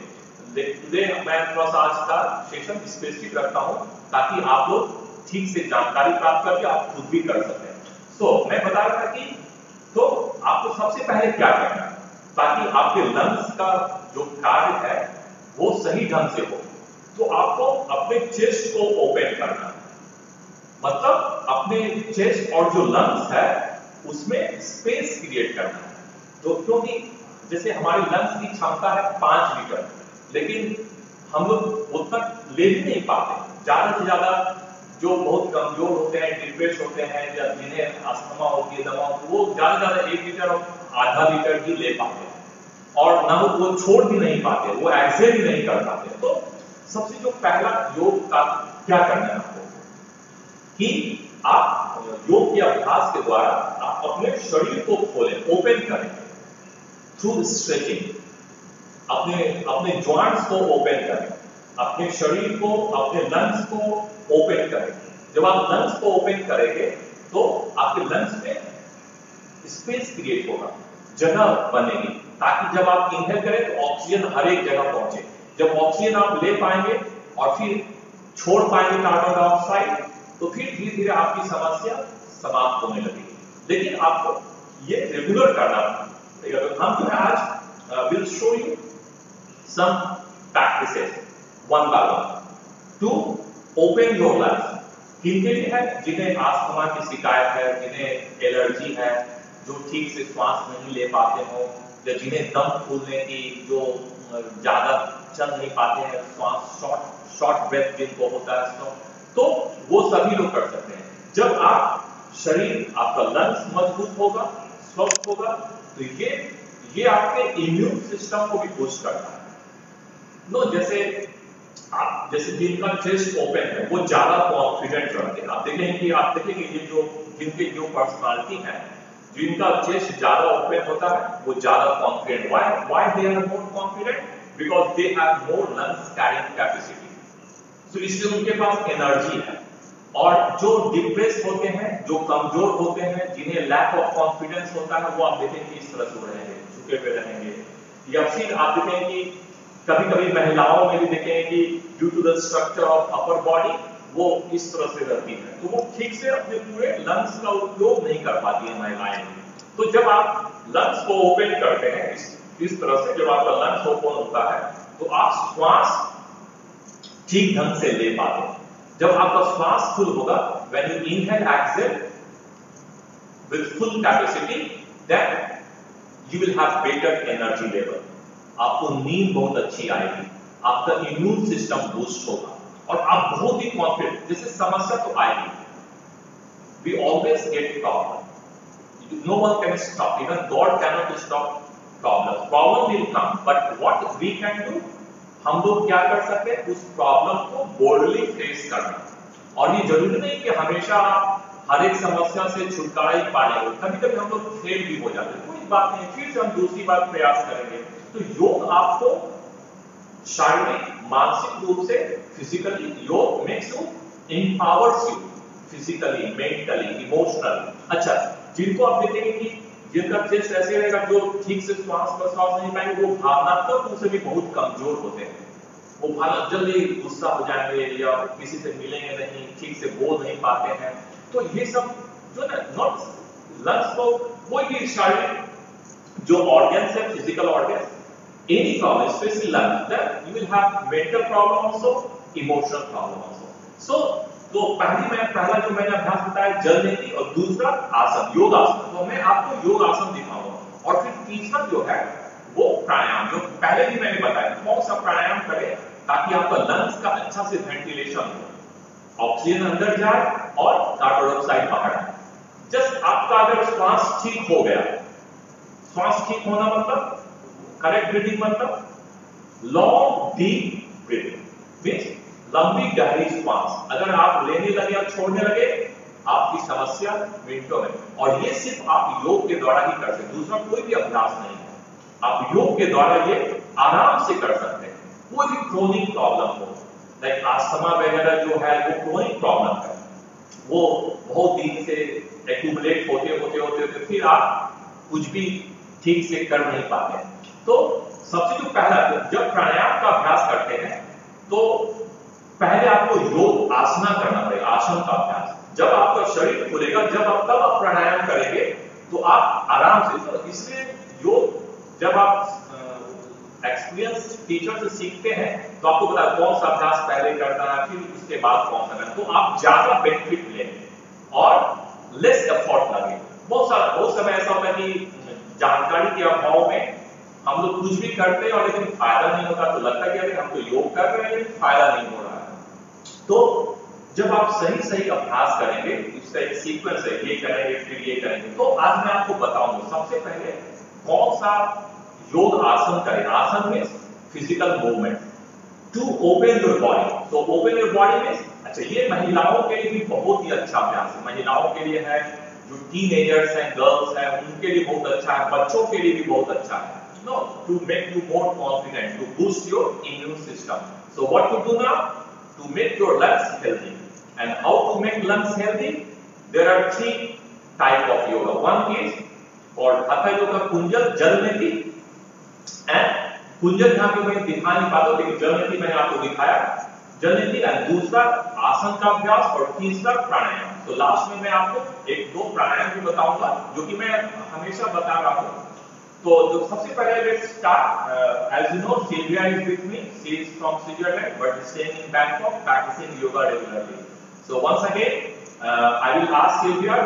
टुडे मैं थोड़ा सा आज का सेशन स्पेसिफिक रखता हूं ताकि आप लोग ठीक से जानकारी प्राप्त करके आप खुद भी कर सकें। मैं बता रहा था कि तो आपको सबसे पहले क्या करना है ताकि आपके लंग्स का जो कार्य है वो सही ढंग से हो, तो आपको अपने चेस्ट को ओपन करना है, मतलब अपने चेस्ट और जो लंग्स है उसमें स्पेस क्रिएट करना है। तो क्योंकि जैसे हमारी लंग्स की क्षमता है 5 लीटर, लेकिन हम लोग उतना ले ही नहीं पाते। ज्यादा से ज्यादा जो बहुत कमजोर होते हैं, डिप्रेस होते हैं, या जिन्हें अस्थमा होती है, दमा होती है, वो ज्यादा से ज्यादा 1 लीटर और आधा लीटर ही ले पाते हैं, और ना वो छोड़ भी नहीं पाते, वो एक्सेल ही नहीं कर पाते। तो सबसे जो पहला योग का क्या करना है आपको कि आप योग के अभ्यास के द्वारा आप अपने शरीर को खोलें, ओपन करें थ्रू स्ट्रेचिंग। अपने अपने जॉइंट्स को ओपन करें, अपने शरीर को, अपने लंग्स को ओपन करें। जब आप लंग्स को ओपन करेंगे तो आपके लंग्स में स्पेस क्रिएट होगा, जगह बनेगी, ताकि जब आप इनहेल करें तो ऑक्सीजन हर एक जगह पहुंचे। जब ऑक्सीजन आप ले पाएंगे और फिर छोड़ पाएंगे कार्बन डाइऑक्साइड, तो फिर धीरे धीरे आपकी समस्या समाप्त होने लगेगी। लेकिन आपको ये रेगुलर करना पड़ेगा। तो हम जो है आज will show you some practices one by one to open your lungs। किनके लिए है? जिन्हें अस्थमा की शिकायत है, जिन्हें एलर्जी है, जो ठीक से श्वास नहीं ले पाते हो, या जिन्हें दम फूलने की, जो ज्यादा चल नहीं पाते हैं, श्वास शॉर्ट ब्रेथ जिनको होता है, तो वो सभी लोग कर सकते हैं। जब आप शरीर, आपका लंग्स मजबूत होगा, स्वस्थ होगा, तो ये आपके इम्यून सिस्टम को भी बूस्ट करता है। जैसे जिनका चेस्ट ओपन है वो ज्यादा कॉन्फिडेंट रहते हैं। आप देखेंगे ये जो जिनके जो पर्सनालिटी है, जिनका चेस्ट ज्यादा ओपन होता है वो ज्यादा confident. Why they are more confident? Because they have more lungs carrying capacity. तो इसलिए उनके पास एनर्जी है। और जो डिप्रेस होते हैं, जो कमजोर होते हैं, जिन्हें लैक ऑफ कॉन्फिडेंस होता है, वो आप देखेंगे इस तरह से रहेंगे, झुके हुए रहेंगे। या फिर आप देखेंगे कि कभी-कभी महिलाओं में भी देखेंगे कि due to the structure of upper body वो इस तरह से रहती है, तो वो ठीक से अपने पूरे लंग्स का उपयोग नहीं कर पाती है महिलाएं। तो जब आप लंग्स को ओपन करते हैं इस तरह से, जब आपका लंग्स ओपन होता है तो आप श्वास ठीक ढंग से ले पाते हैं। जब आपका श्वास फुल होगा, when you inhale exhale with full capacity, then you will have better energy level. आपको नींद बहुत अच्छी आएगी, आपका इम्यून सिस्टम बूस्ट होगा और आप बहुत ही कॉन्फिडेंट। जैसे समस्या तो आएगी, we always get problem, no one can stop, even God cannot stop problem. Problem will come, but what we can do, हम लोग क्या कर सकते हैं, उस प्रॉब्लम को बोल्डली फेस करना। और ये जरूरी नहीं कि हमेशा हर एक समस्या से छुटकारा ही पाएंगे, कभी-कभी हम लोग फेल भी हो जाते हैं, कोई बात नहीं, फिर से हम दूसरी बार प्रयास करेंगे। तो योग आपको शारीरिक, मानसिक रूप से, फिजिकली, योग makes you, empowers you physically, mentally, emotionally. अच्छा, जिनको आप देखेंगे कि जिनका चेस्ट ऐसे रहेगा, जो ठीक से श्वास प्रश्वास नहीं पाएंगे, वो भावनात्मक रूप से भी बहुत कमजोर होते हैं। वो भावना जल्दी गुस्सा हो जाएंगे या किसी से मिलेंगे नहीं, ठीक से बोल नहीं पाते हैं। तो ये सब जो ना, नॉट लंग्स को, कोई भी शारीरिक जो ऑर्गन्स है, physical organs, any problem, especially lungs, then you will have mental problem also, emotional problem also. So, तो पहला जो मैंने अभ्यास बताया जल नीति, और दूसरा आसन, योग आसन। तो मैं आपको योग आसन दिखाऊंगा, और फिर तीसरा जो है वो प्राणायाम, जो पहले भी मैंने बताया। कौन सा प्राणायाम करें ताकि आपका लंग्स का अच्छा से वेंटिलेशन हो, ऑक्सीजन अंदर जाए और कार्बन डाइऑक्साइड बाहर आए। जस्ट आपका अगर श्वास ठीक हो गया, श्वास ठीक होना मतलब करेक्ट ब्रीथिंग, मतलब लॉन्ग डीप ब्रीथिंग, मींस लंबी गहरी श्वास अगर आप लेने लगे या छोड़ने लगे, आपकी समस्या मिनटों में। और ये सिर्फ आप योग के द्वारा ही कर सकते हैं, दूसरा कोई भी अभ्यास नहीं है। आप योग के द्वारा ये आराम से कर सकते हैं। कोई भी क्रोनिक प्रॉब्लम हो, लाइक अस्थमा वगैरह जो है, वो क्रोनिक प्रॉब्लम है, वो बहुत दिन से एक्यूमुलेट होते फिर आप कुछ भी ठीक से कर नहीं पाते हैं। तो सबसे जो पहला, जब प्राणायाम का अभ्यास करते हैं तो पहले आपको योग आसना करना पड़ेगा, आसन का अभ्यास। जब आपका शरीर खुलेगा, तब आप प्राणायाम करेंगे तो आप आराम से। तो इसलिए योग जब आप एक्सपीरियंस टीचर से सीखते हैं तो आपको पता है कौन सा अभ्यास पहले करना है, फिर उसके बाद कौन सा करना, तो आप ज्यादा बेनिफिट लेंगे और लेस एफर्ट लगे। बहुत समय ऐसा होता है कि जानकारी के अभाव में हम लोग कुछ भी करते हैं और लेकिन फायदा नहीं होता, तो लगता है कि हम तो योग कर रहे हैं लेकिन फायदा नहीं हो रहा है। तो जब आप सही अभ्यास करेंगे, इसका एक सीक्वेंस है, ये करेंगे फिर ये करेंगे। तो आज मैं आपको बताऊंगा सबसे पहले कौन सा योग आसन करें। आसन में physical movement, to open your body. So open your body means, अच्छा ये महिलाओं के लिए भी बहुत ही अच्छा अभ्यास है, महिलाओं के लिए है, जो टीनेजर्स हैं, गर्ल्स हैं, उनके लिए बहुत अच्छा है, बच्चों के लिए भी बहुत अच्छा है. No, to make you more confident, to boost your immune system. So what to do now? To make your lungs healthy. And how to make lungs healthy? There are 3 types of yoga. One is called Hatha Yoga Kunjal, Jal Neti, and Kunjal यहाँ पे मैं दिखा नहीं पाता, लेकिन जल नीति मैंने आपको दिखाया, जल नीति, और दूसरा आसन का अभ्यास, और तीसरा प्राणायाम. तो लास्ट में मैं आपको 1-2 प्राणायाम भी बताऊंगा जो कि मैं हमेशा बता रहा हूँ. तो जो सबसे पहले let's start. As you know, Sylvia is with me. She is from Switzerland but staying in Bangkok, practising yoga regularly. So once again I will ask Sylvia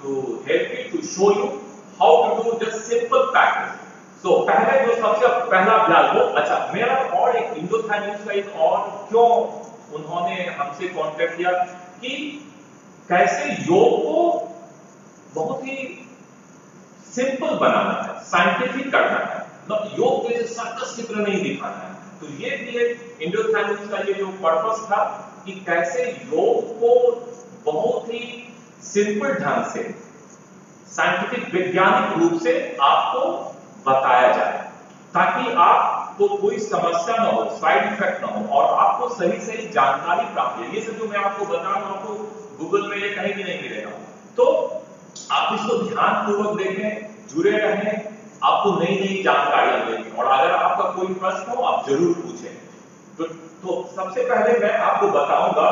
to help me to show you how to do just simple practice. तो पहले जो सबसे पहला अभ्यास वो, अच्छा मेरा और एक इंडोथाइम्स का एक और क्यों उन्होंने हमसे कांटेक्ट किया कि कैसे योग को बहुत ही सिंपल बनाना है, साइंटिफिक करना है, मतलब योग के सर्कस की तरह नहीं दिखाना है. तो ये भी एक इंडोथाइम्स का ये जो पर्पस था कि कैसे योग को बहुत ही सिंपल ढंग से, साइंटिफिक वैज्ञानिक रूप से आपको बताया जाए, ताकि आपको कोई समस्या ना हो, साइड इफेक्ट ना हो, और आपको सही जानकारी प्राप्त हो. ये सब जो मैं आपको बता रहा हूं, आपको गूगल में ये कहीं भी नहीं मिलेगा. तो आप इसको ध्यान पूर्वक देखें, जुड़े रहें, आपको नई जानकारियां मिलेंगी. और अगर आपका कोई प्रश्न हो आप जरूर पूछें. तो सबसे पहले मैं आपको बताऊंगा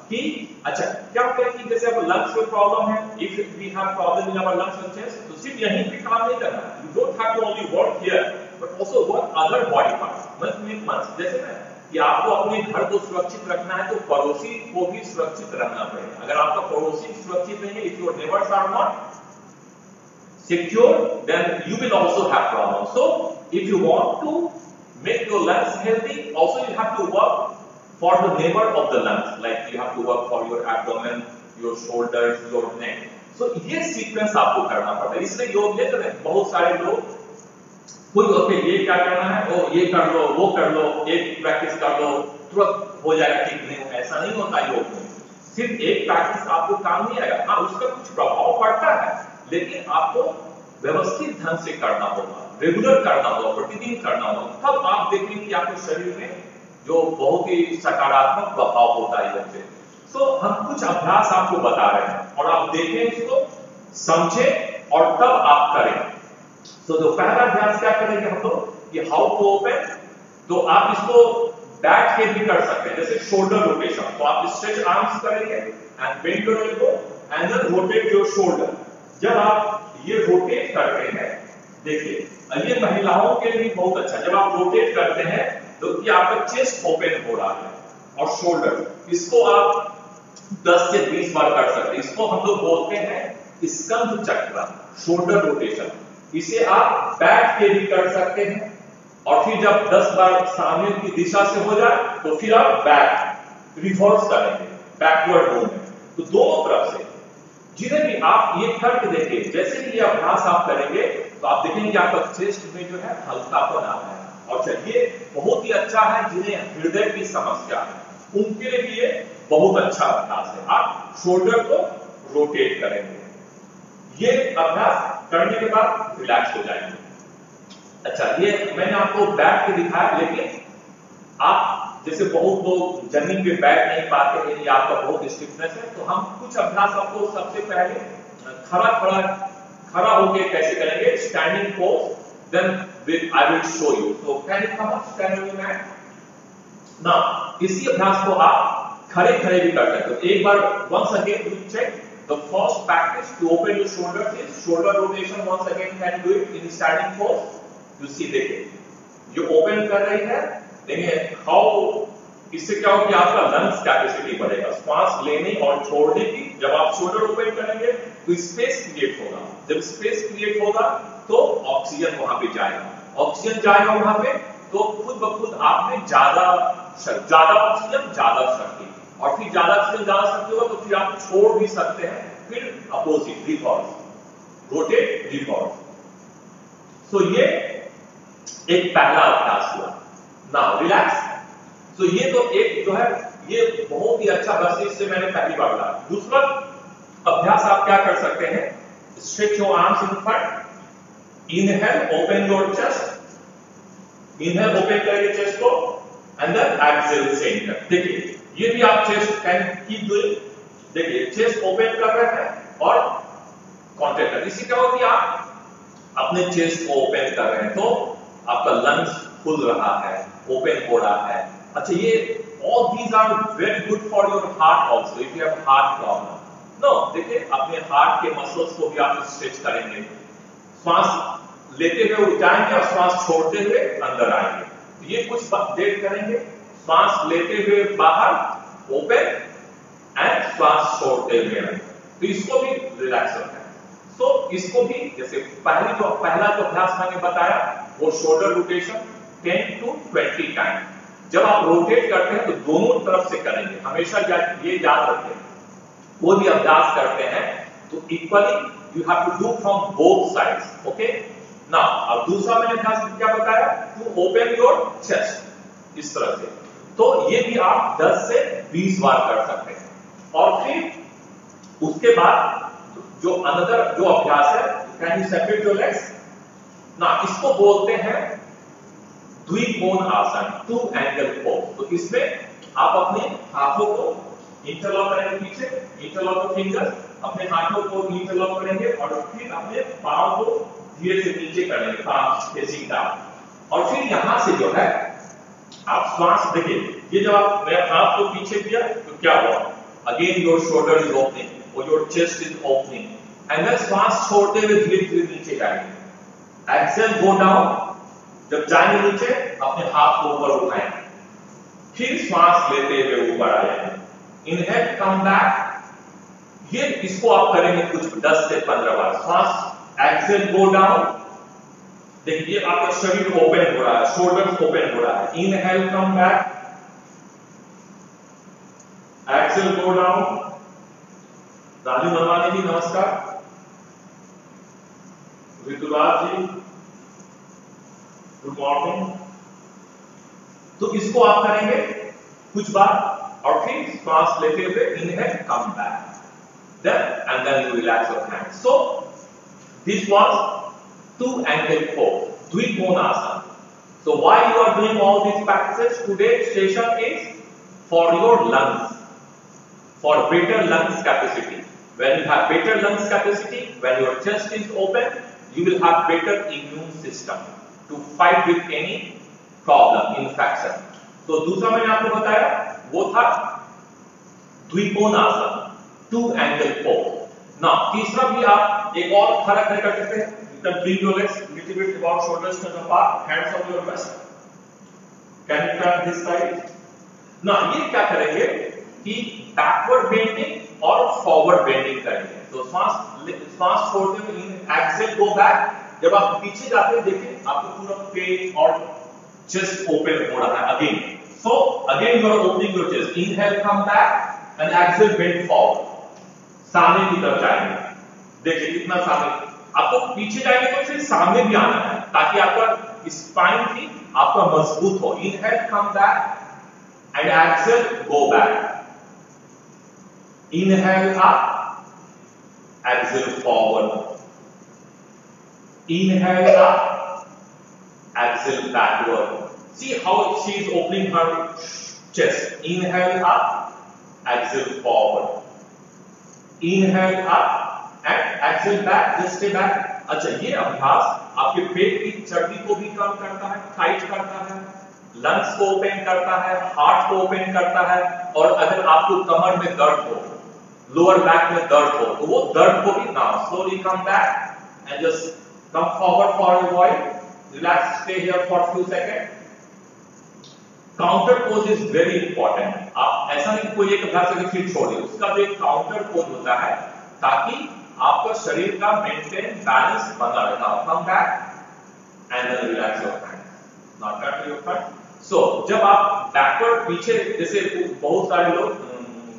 कि अच्छा क्या होता है कि जैसे अब लंग्स में प्रॉब्लम है, if we have problem in our lungs and chest, तो सिर्फ यहीं पे काम नहीं करना. You don't have to only work here but also work other body parts. मतलब जैसे ना कि आपको अपने घर को सुरक्षित रखना है, तो पड़ोसी को भी सुरक्षित रखना पड़ेगा. अगर आपका पड़ोसी सुरक्षित नहीं है, if your neighbours are not secure, then you will also have problems. So if you want to make your lungs healthy, also you have to work for the neighbor of the lungs, like you have to work for your abdomen, your shoulders, your neck. So ये sequence आपको करना पड़ता है. इसलिए योग ये करते हैं बहुत सारे लोग, कोई ओके ये क्या करना है, ओ ये कर लो, वो कर लो, एक प्रैक्टिस कर लो, तुरंत हो जाएगा ठीक. नहीं, ऐसा नहीं होता योग में. सिर्फ एक प्रैक्टिस आपको काम नहीं आएगा. हाँ, उसका कुछ प्रभाव पड़ता है, लेकिन आपको व्यवस्थित ढंग से करना होगा, रेगुलर करना होगा, प्रतिदिन करना होगा. तब आप देखेंगे कि आपके शरीर में जो बहुत ही सकारात्मक प्रभाव होता है इससे. सो हम कुछ अभ्यास आपको बता रहे हैं और आप देखें, इसको समझें और तब आप करें. तो जो पहला अभ्यास क्या करेंगे हम लोग कि हाउ टू ओपन. तो आप इसको बैठ के भी कर सकते हैं, जैसे शोल्डर रोटेशन. तो आप स्ट्रेच आर्म्स करेंगे and bend your elbow and then rotate your shoulder. जब आप ये रोटेट करते हैं, देखिए ये महिलाओं के लिए बहुत अच्छा. जब आप रोटेट करते हैं तो कि आपका चेस्ट ओपन हो रहा है, और शोल्डर, इसको आप 10 से 20 बार कर सकते हैं. इसको हम लोग बोलते हैं स्कंध चक्र, शोल्डर रोटेशन. इसे आप बैठ के भी कर सकते हैं, और फिर जब 10 बार सामने की दिशा से हो जाए तो फिर आप बैक रिवर्स करेंगे, बैकवर्ड मूवमेंट. तो दोनों तरफ से जिन्हें भी आप ये करके देखिए, जैसे कि ये अभ्यास आप करेंगे तो आप देखेंगे कि आपका चेस्ट में जो है हल्कापन आता है. और चलिए बहुत ही अच्छा है जिन्हें हृदय की समस्या है, उनके लिए भी ये बहुत अच्छा अभ्यास है. आप शोल्डर को रोटेट करेंगे. ये अभ्यास करने के बाद रिलैक्स हो जाएंगे. अच्छा, ये मैंने आपको बैठ के दिखाया, लेकिन आप जैसे बहुत लोग जमीन पे बैठ नहीं पाते हैं या आपका बहुत स्टिफनेस है, तो हम कुछ अभ्यास आपको सबसे पहले खड़ा होके कैसे करेंगे, standing pose. Then I will show you. So can you come up, stand on your mat? Now इसी अभ्यास को आप खड़े भी कर सकते हो. एक बार once again you check the first practice to open your shoulders is shoulder rotation. Once again can do it in standing pose. You see, देखिए ये ओपन कर रही है, देखिए how, इससे क्या होगा कि आपका लंग्स कैपेसिटी बढ़ेगा, श्वास लेने और छोड़ने की. जब आप शोल्डर ओपन करेंगे तो स्पेस क्रिएट होगा. जब स्पेस क्रिएट होगा तो ऑक्सीजन वहां पे जाएगा. ऑक्सीजन जाएगा वहां पे तो खुद ब खुद आप में ज्यादा ऑक्सीजन ज्यादा शक्ति, और फिर ज्यादा ऑक्सीजन ज्यादा शक्ति होगा तो फिर आप छोड़ भी सकते हैं. फिर अपोजिट रिवर्स, रोटेट रिवर्स. सो ये एक पहला अभ्यास हुआ. Now relax. तो ये तो एक जो है ये बहुत ही अच्छा बस इससे मैंने पहली बार बोला। दूसरा अभ्यास आप क्या कर सकते हैं, stretch your arms in front, inhale open your chest, inhale open करेंगे चेस्ट को एंड देन एक्सहेल सेंटर। देखिए ये भी आप चेस्ट कैन कीप डूइंग, देखिए चेस्ट ओपन कर रहे हैं और कॉन्ट्रैक्ट कर, इससे क्या होती है आप अपने चेस्ट को ओपन कर रहे हैं तो आपका लंग्स खुल रहा है, ओपन हो रहा है। अच्छा ये all these are very good for your heart also if you have heart problem. No, देखिए अपने हार्ट के मसल्स को भी आप स्ट्रेच करेंगे, श्वास लेते हुए जाएंगे और श्वास छोड़ते हुए अंदर आएंगे। ये कुछ देर करेंगे, श्वास लेते हुए बाहर ओपन एंड श्वास छोड़ते हुए अंदर, तो इसको भी रिलैक्स रखना है। तो इसको भी जैसे पहला जो अभ्यास मैंने बताया वो शोल्डर रोटेशन 10 to 20 टाइम। जब आप रोटेट करते हैं तो दोनों तरफ से करेंगे, हमेशा ये याद रखें, कोई भी अभ्यास करते हैं तो equally you have to do from both sides, okay ना। अब दूसरा मैंने अभ्यास क्या बताया, टू ओपन योर चेस्ट इस तरह से, तो ये भी आप 10 से 20 बार कर सकते हैं। और फिर उसके बाद जो अनदर जो अभ्यास है, can you separate your legs ना, इसको बोलते हैं द्विकोण आसन, टू एंगल पोज। तो इसमें आप अपने हाथों को इंटरलॉक करेंगे, पीछे इंटरलॉक फिंगर्स, अपने हाथों को इंटरलॉक करेंगे और फिर अपने पांव को धीरे से नीचे करेंगे, पांव फेसिंग डाउन। और फिर यहां से जो है आप श्वास देखिए, ये जब आप मेरे हाथ को पीछे किया तो क्या हुआ, again your shoulder is opening और your chest is opening and then श्वास छोड़ते हुए धीरे धीरे नीचे जाएंगे, एक्सेल गो डाउन। जब जाएंगे नीचे अपने हाथ को ऊपर उठाएंगे, फिर श्वास लेते हुए ऊपर आएंगे, इनहेल कम बैक। ये इसको आप करेंगे कुछ 10 से 15 बार। श्वास एक्सेल गो डाउन, देखिए आपका शरीर ओपन हो रहा है, शोल्डर्स ओपन हो रहा है, inhale come back, exhale go down. Raju Manwani ji नमस्कार, ऋतुराज जी गुड मॉर्निंग। तो इसको आप करेंगे कुछ बार और फिर श्वास लेते हुए inhale come back, then and then you relax your hand. So this was two angle pose, dwikona asana. So why you are doing all these practices? Today's session is for your lungs, for better lungs capacity. When you have better lungs capacity, when your chest is open, you will have better immune system to fight with any problem, infection. तो दूसरा मैंने आपको बताया वो था द्विकोण आसन, to angle pose. ना तीसरा भी आप एक और फर्क कर सकते हैं, you can bring your legs little bit about shoulders to apart, hands on your chest. Can you turn this side? ना ये क्या करेंगे कि बैकवर्ड बेंडिंग और फॉरवर्ड बेंडिंग करेंगे। तो श्वास छोड़ते हुए एक्सेल गो बैक, जब आप पीछे जाते हैं देखिए आपको पूरा पेट और चेस्ट ओपन हो रहा है again. So again you are opening your chest, inhale come back and exhale bend forward, सामने की तरफ जाएंगे। देखिए कितना सामने, आपको पीछे जाएंगे तो फिर सामने भी आना है ताकि आपका स्पाइन भी आपका मजबूत हो। Inhale come back and exhale go back, inhale up, exhale forward, inhale up, exhale backward. See how she is opening her chest. Inhale up, exhale forward. Inhale up and exhale back. Just stay back. अच्छा ये अभ्यास आपके पेट की चर्बी को भी कम करता है, टाइट करता है, लंग्स को ओपन करता है, हार्ट को ओपन करता है। और अगर आपको कमर में दर्द हो, लोअर बैक में दर्द हो, तो वो दर्द को भी ना, slowly come back and just come forward for a while, relax, stay here for a few seconds. Counter pose is very important. आप ऐसा नहीं कोई एक अभ्यास करके फिर छोड़िए, उसका जो एक काउंटर पोज होता है ताकि आपका शरीर का मेंटेन बैलेंस बना रहे। Come back and then relax your hands. Now turn to your front. So जब आप बैकवर्ड पीछे, जैसे बहुत सारे लोग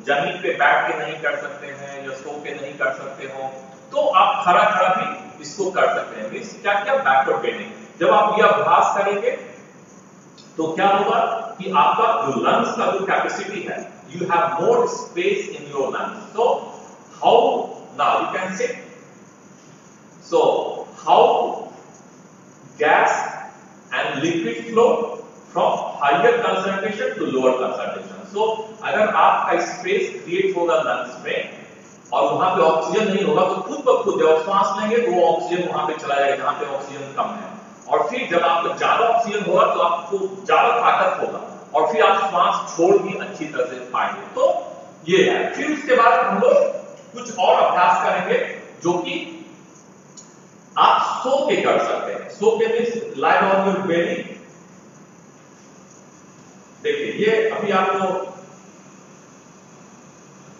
जमीन पे बैठ के नहीं कर सकते हैं या सो के नहीं कर सकते हो, तो आप खड़ा खड़ा भी इसको कर सकते हैं। क्या क्या बैकवर्ड बेंडिंग। जब आप ये अभ्यास करेंगे तो क्या होगा कि आपका जो लंग्स का जो कैपेसिटी है, you have more space in your lungs. So how now you can say, so how gas and liquid flow from higher concentration to lower concentration. So अगर आपका स्पेस क्रिएट होगा लंग्स में और वहां पे ऑक्सीजन नहीं होगा तो खुद ब खुद जब सांस लेंगे तो वो ऑक्सीजन वहां पे चला जाएगा जहां पे ऑक्सीजन कम है. और फिर जब आपको ज्यादा ऑक्सीजन होगा तो आपको ज्यादा ताकत होगा और फिर आप श्वास छोड़ भी अच्छी तरह से पाएंगे. तो ये है. फिर उसके बाद हम लोग कुछ और अभ्यास करेंगे जो कि आप सो के कर सकते हैं. सो के means lie on your belly. देखिए ये अभी आपको,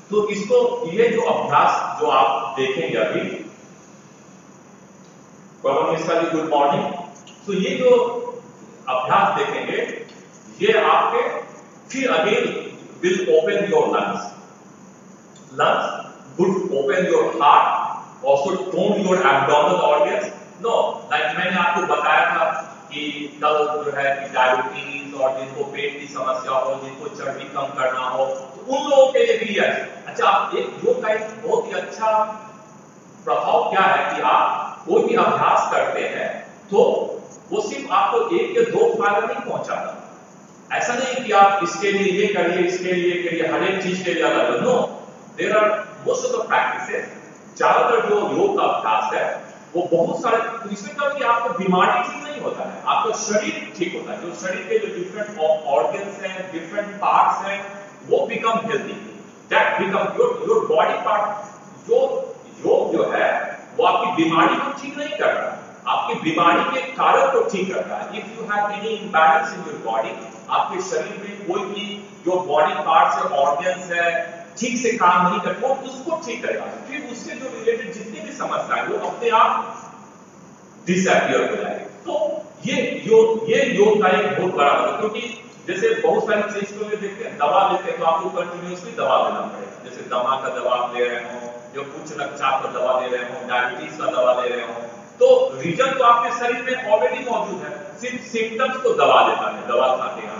तो इसको ये जो अभ्यास जो आप देखेंगे अभी, गुड मॉर्निंग. तो ये जो अभ्यास देखेंगे ये आपके फिर again will open your lungs. Would open your heart, also tone your abdominal organs. No, like मैंने आपको बताया था कि कल जो है कि डायबिटीज और जिनको पेट की समस्या हो, जिनको चर्बी कम करना हो, तो उन लोगों के लिए भी है. अच्छा, एक योग का एक बहुत ही अच्छा प्रभाव क्या है कि आप कोई भी अभ्यास करते हैं तो वो सिर्फ आपको एक या दो फायदा नहीं पहुंचाता. ऐसा नहीं कि आप इसके लिए ये करिए, इसके लिए ये करिए, हर एक चीज के लिए अलग. No, there are most of the practices, ज्यादातर जो योग का अभ्यास है वो बहुत सारे, तो इसमें कभी आपको बीमारी ठीक नहीं होता है, आपका शरीर ठीक होता है. जो शरीर के जो डिफरेंट ऑर्गन्स हैं, डिफरेंट पार्ट्स हैं, वो become healthy. That become your body part. जो योग जो है वो आपकी बीमारी को ठीक नहीं कर रहा, आपकी बीमारी के कारण को ठीक कर रहा है. If you have any imbalance in your body, आपके शरीर में कोई भी जो बॉडी पार्ट्स है, ऑर्गन्स है, ठीक से काम नहीं करते, वो उसको ठीक करेगा. फिर उससे जो रिलेटेड जितनी भी समस्याएं वो अपने आप डिसअपियर हो जाएगी. तो ये योग का एक बहुत बड़ा मतलब, क्योंकि जैसे बहुत सारी चीज को देखते हैं, दवा लेते हैं तो आपको कंटिन्यूअसली दवा लेना पड़ेगा. जैसे दमा का दवा ले रहे हो, जो उच्च रक्तचाप का दवा ले रहे हो, डायबिटीज का दवा ले रहे हो, तो रीजन तो आपके शरीर में ऑलरेडी मौजूद है, सिर्फ सिम्टम्स को दबा देता है, दवा खाते हैं.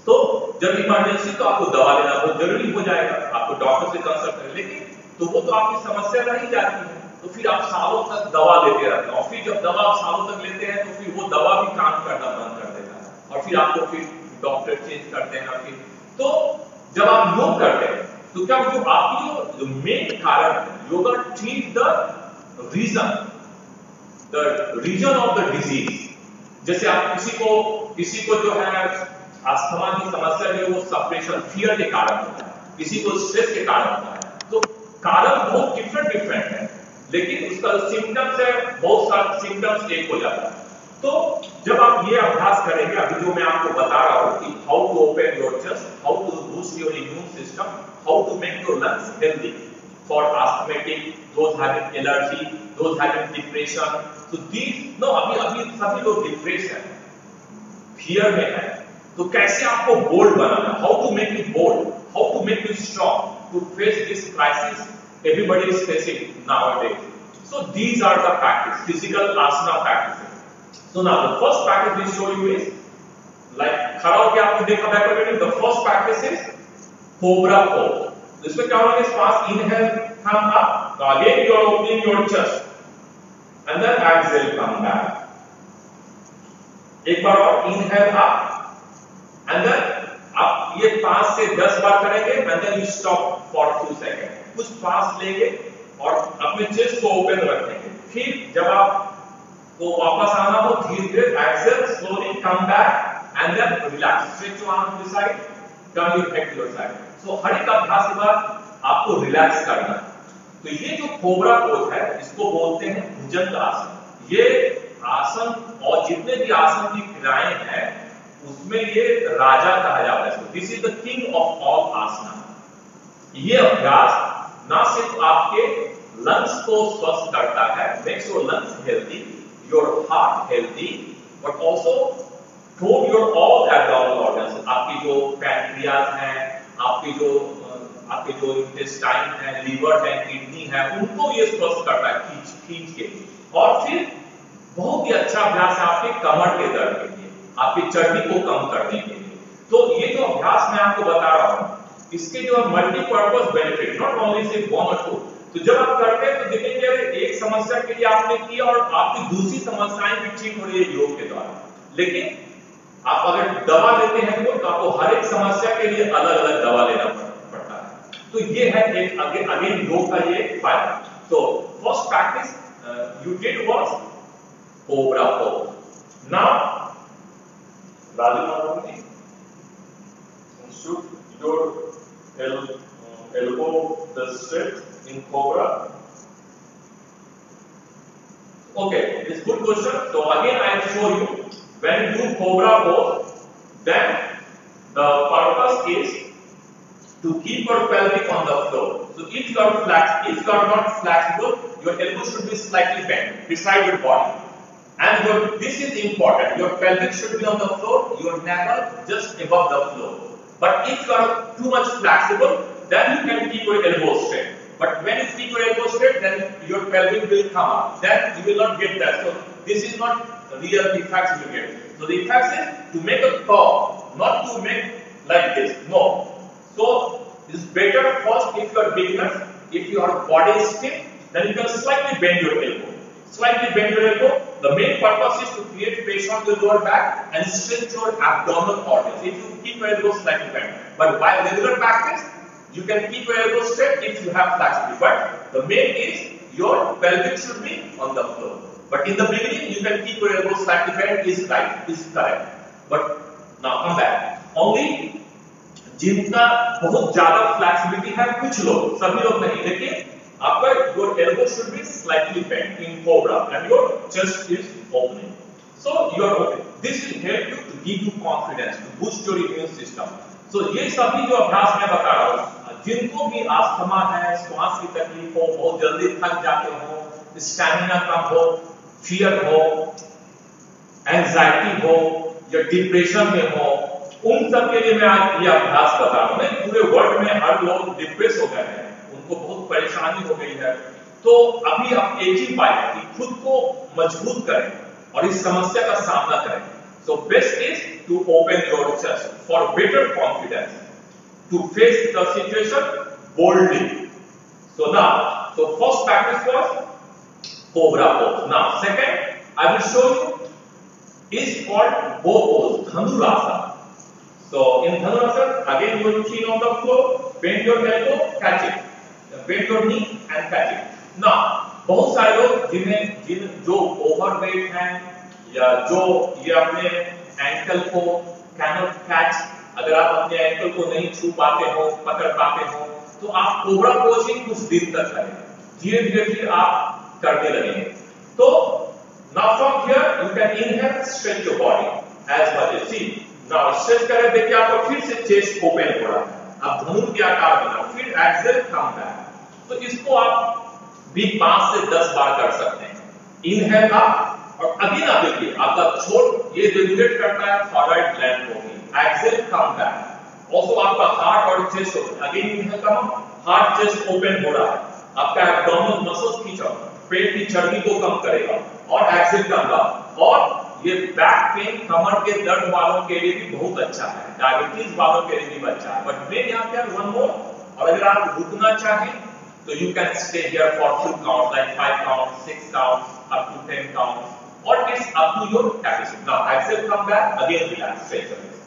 तो जब इमरजेंसी तो आपको दवा लेना बहुत जरूरी हो जाएगा, आपको डॉक्टर से कंसल्ट करें. लेकिन तो वो तो आपकी समस्या रह ही जाती है, तो फिर आप सालों तक दवा लेते रहते हैं. और फिर जब दवा आप सालों तक लेते हैं तो फिर वो दवा भी काम करना बंद कर देता है और फिर आपको फिर डॉक्टर चेंज करते हैं. फिर तो जब आप योग करते हैं तो क्या जो आपकी जो मेन कारण है, yoga treat the reason of the disease. जैसे आप किसी को जो है अस्थमा की समस्या जो वो सप्रेशन, फियर के कारण होता है, किसी को स्ट्रेस के कारण होता है. तो कारण बहुत डिफरेंट है, लेकिन उसका सिम्टम्स है, बहुत सारे सिम्टम्स एक हो जाता है. तो जब आप ये अभ्यास करेंगे, अभी जो मैं आपको बता रहा हूं कि how to open your chest, how to boost your immune system, how to make your lungs healthy for asthmatic, those having allergy, those having depression. So these, no, अभी सभी लोग डिप्रेशन, फियर में है. तो कैसे आपको बोल्ड बनाना, how to make you bold, how to make you strong to face this crisis everybody is facing nowadays. So these are the practice, physical asana practices. So now the first practice we show you is like खड़ा होकर आपने देखा back. The first practice is cobra pose. इसमें क्या होगा, श्वास inhale come up, again you are opening your chest and then exhale come back. एक बार और इनहेल up and then आप ये 5 से 10 बार करेंगे and then you stop for a few seconds. कुछ सांस लेंगे और अपने चेस्ट को ओपन रखेंगे. फिर जब आपको वापस आना हो, धीरे-धीरे exhale, slowly come back and then relax. Stretch your arms to the side, turn your head to your side. So हर एक अभ्यास के बाद आपको रिलैक्स करना है. तो ये जो कोबरा पोज है इसको बोलते हैं भुजंग आसन. ये आसन और जितने भी आसन की क्रियाएं हैं उसमें ये राजा कहा जाता है. This is the king of all asana. ये अभ्यास ना सिर्फ आपके लंग्स को स्वस्थ करता है, makes your lungs healthy, your heart healthy, but also tone your all abdominal organs. आपकी जो पैंक्रियाज हैं, आपके जो इंटेस्टाइन है, लीवर है, किडनी है, उनको ये स्वस्थ करता है खींच के. और फिर बहुत ही अच्छा अभ्यास है आपके कमर के दर्द के लिए, आपकी चर्बी को कम करने के लिए. तो ये जो अभ्यास मैं आपको बता रहा हूँ, इसके जो मल्टीपर्पज बेनिफिट, नॉट ओनली सिर्फ वन और टू। तो जब आप करते हैं तो देखेंगे एक समस्या के लिए आपने किया और आपकी दूसरी समस्याएं भी ठीक हो रही है योग के द्वारा। लेकिन आप अगर दवा लेते हैं तो आपको हर एक समस्या के लिए अलग अलग दवा लेना पड़ता है। तो ये है एक अगेन योग का ये फायदा। तो first practice you did was cobra pose. Now, Raju Madhavji, should your elbow the straight in cobra? Okay, this is good question. So again, I will show you when you do cobra pose, then the purpose is to keep your pelvic on the floor. So if you are not flexible, your elbow should be slightly bent beside your body. And this is important. Your pelvic should be on the floor, your navel just above the floor. But if you are too much flexible, then you can keep your elbow straight. But when you keep your elbow straight, then your pelvic will come up. Then you will not get that. So this is not real effects you get. So the effects is to make a curve, not to make like this. No. So it is better first if you are beginners, if your body is stiff, then you can slightly bend your elbow. Slightly bend your elbow. The main purpose is to create pressure on the lower back and stretch your abdominal organs. If you keep your elbow slightly bent, but while regular practice, you can keep your elbow straight if you have flexibility. But the main is your pelvic should be on the floor. But in the beginning, you can keep your elbow slightly bent. Is right, is correct. But now come back. Only जिनका बहुत ज्यादा flexibility है, कुछ लोग, सभी लोग नहीं, लेकिन आपका your elbow should be slightly bent in cobra and your chest is opening. So you are open. This will help you to give you confidence, to boost your immune system. So ये सभी जो अभ्यास मैं बता रहा हूँ, जिनको भी अस्थमा है, श्वास की तकलीफ हो, बहुत जल्दी थक जाते हो, स्टैमिना कम हो, फियर हो, एंजाइटी हो या डिप्रेशन में हो, उन सब के लिए मैं आज ये अभ्यास बता रहा हूँ। पूरे वर्ल्ड में हर लोग डिप्रेस हो गए हैं, उनको बहुत परेशानी हो गई है। तो अभी आप एक ही उपाय है कि खुद को मजबूत करें और इस समस्या का सामना करें। So best is to open your chest for better confidence, to face the situation boldly. So first practice was cobra pose. Now second, I will show you is called bow pose, Dhanurasana. So in Dhanurasana, again you will chin on the floor, bend your elbow, catch it, bend your knee and catch it. Now बहुत सारे लोग जो overweight हैं या जो ये अपने ankle को कैनॉट कैच, अगर आप अपने एंकल को नहीं छू पाते हो, पकड़ पाते हो, तो आप कोबरा पोजिंग कुछ दिन तक करें, धीरे धीरे फिर आप करने लगेंगे। तो now from here you can inhale, stretch your body as much as see. Now stretch करें, देखिए आपको फिर से चेस्ट ओपन हो रहा है, अब धनुर के आकार बना, फिर एक्सेल कम बैक। तो इसको आप भी 5 से 10 बार कर सकते हैं। इनहेल आप और अगेन आप देखिए आपका छोट ये रेगुलेट करता है थॉराइड ग्लैंड को भी, एक्सेल कम बैक। ऑल्सो आपका हार्ट और चेस्ट ओपन, अगेन इनहेल कम, हार्ट चेस्ट ओपन हो रहा है, आपका एब्डोमिनल मसल्स खींचा, पेट की चर्बी को कम करेगा और एक्सेल कम बैक। और ये बैक पेन, कमर के दर्द वालों के लिए भी बहुत अच्छा है, डायबिटीज वालों के लिए भी अच्छा है। बट मैं यहाँ पे वन मोर, और अगर आप रुकना चाहें तो you can stay here for few counts like 5 counts, 6 counts, up to 10 counts, or it's up to your capacity. Now exhale, come back, again relax, stretch your legs.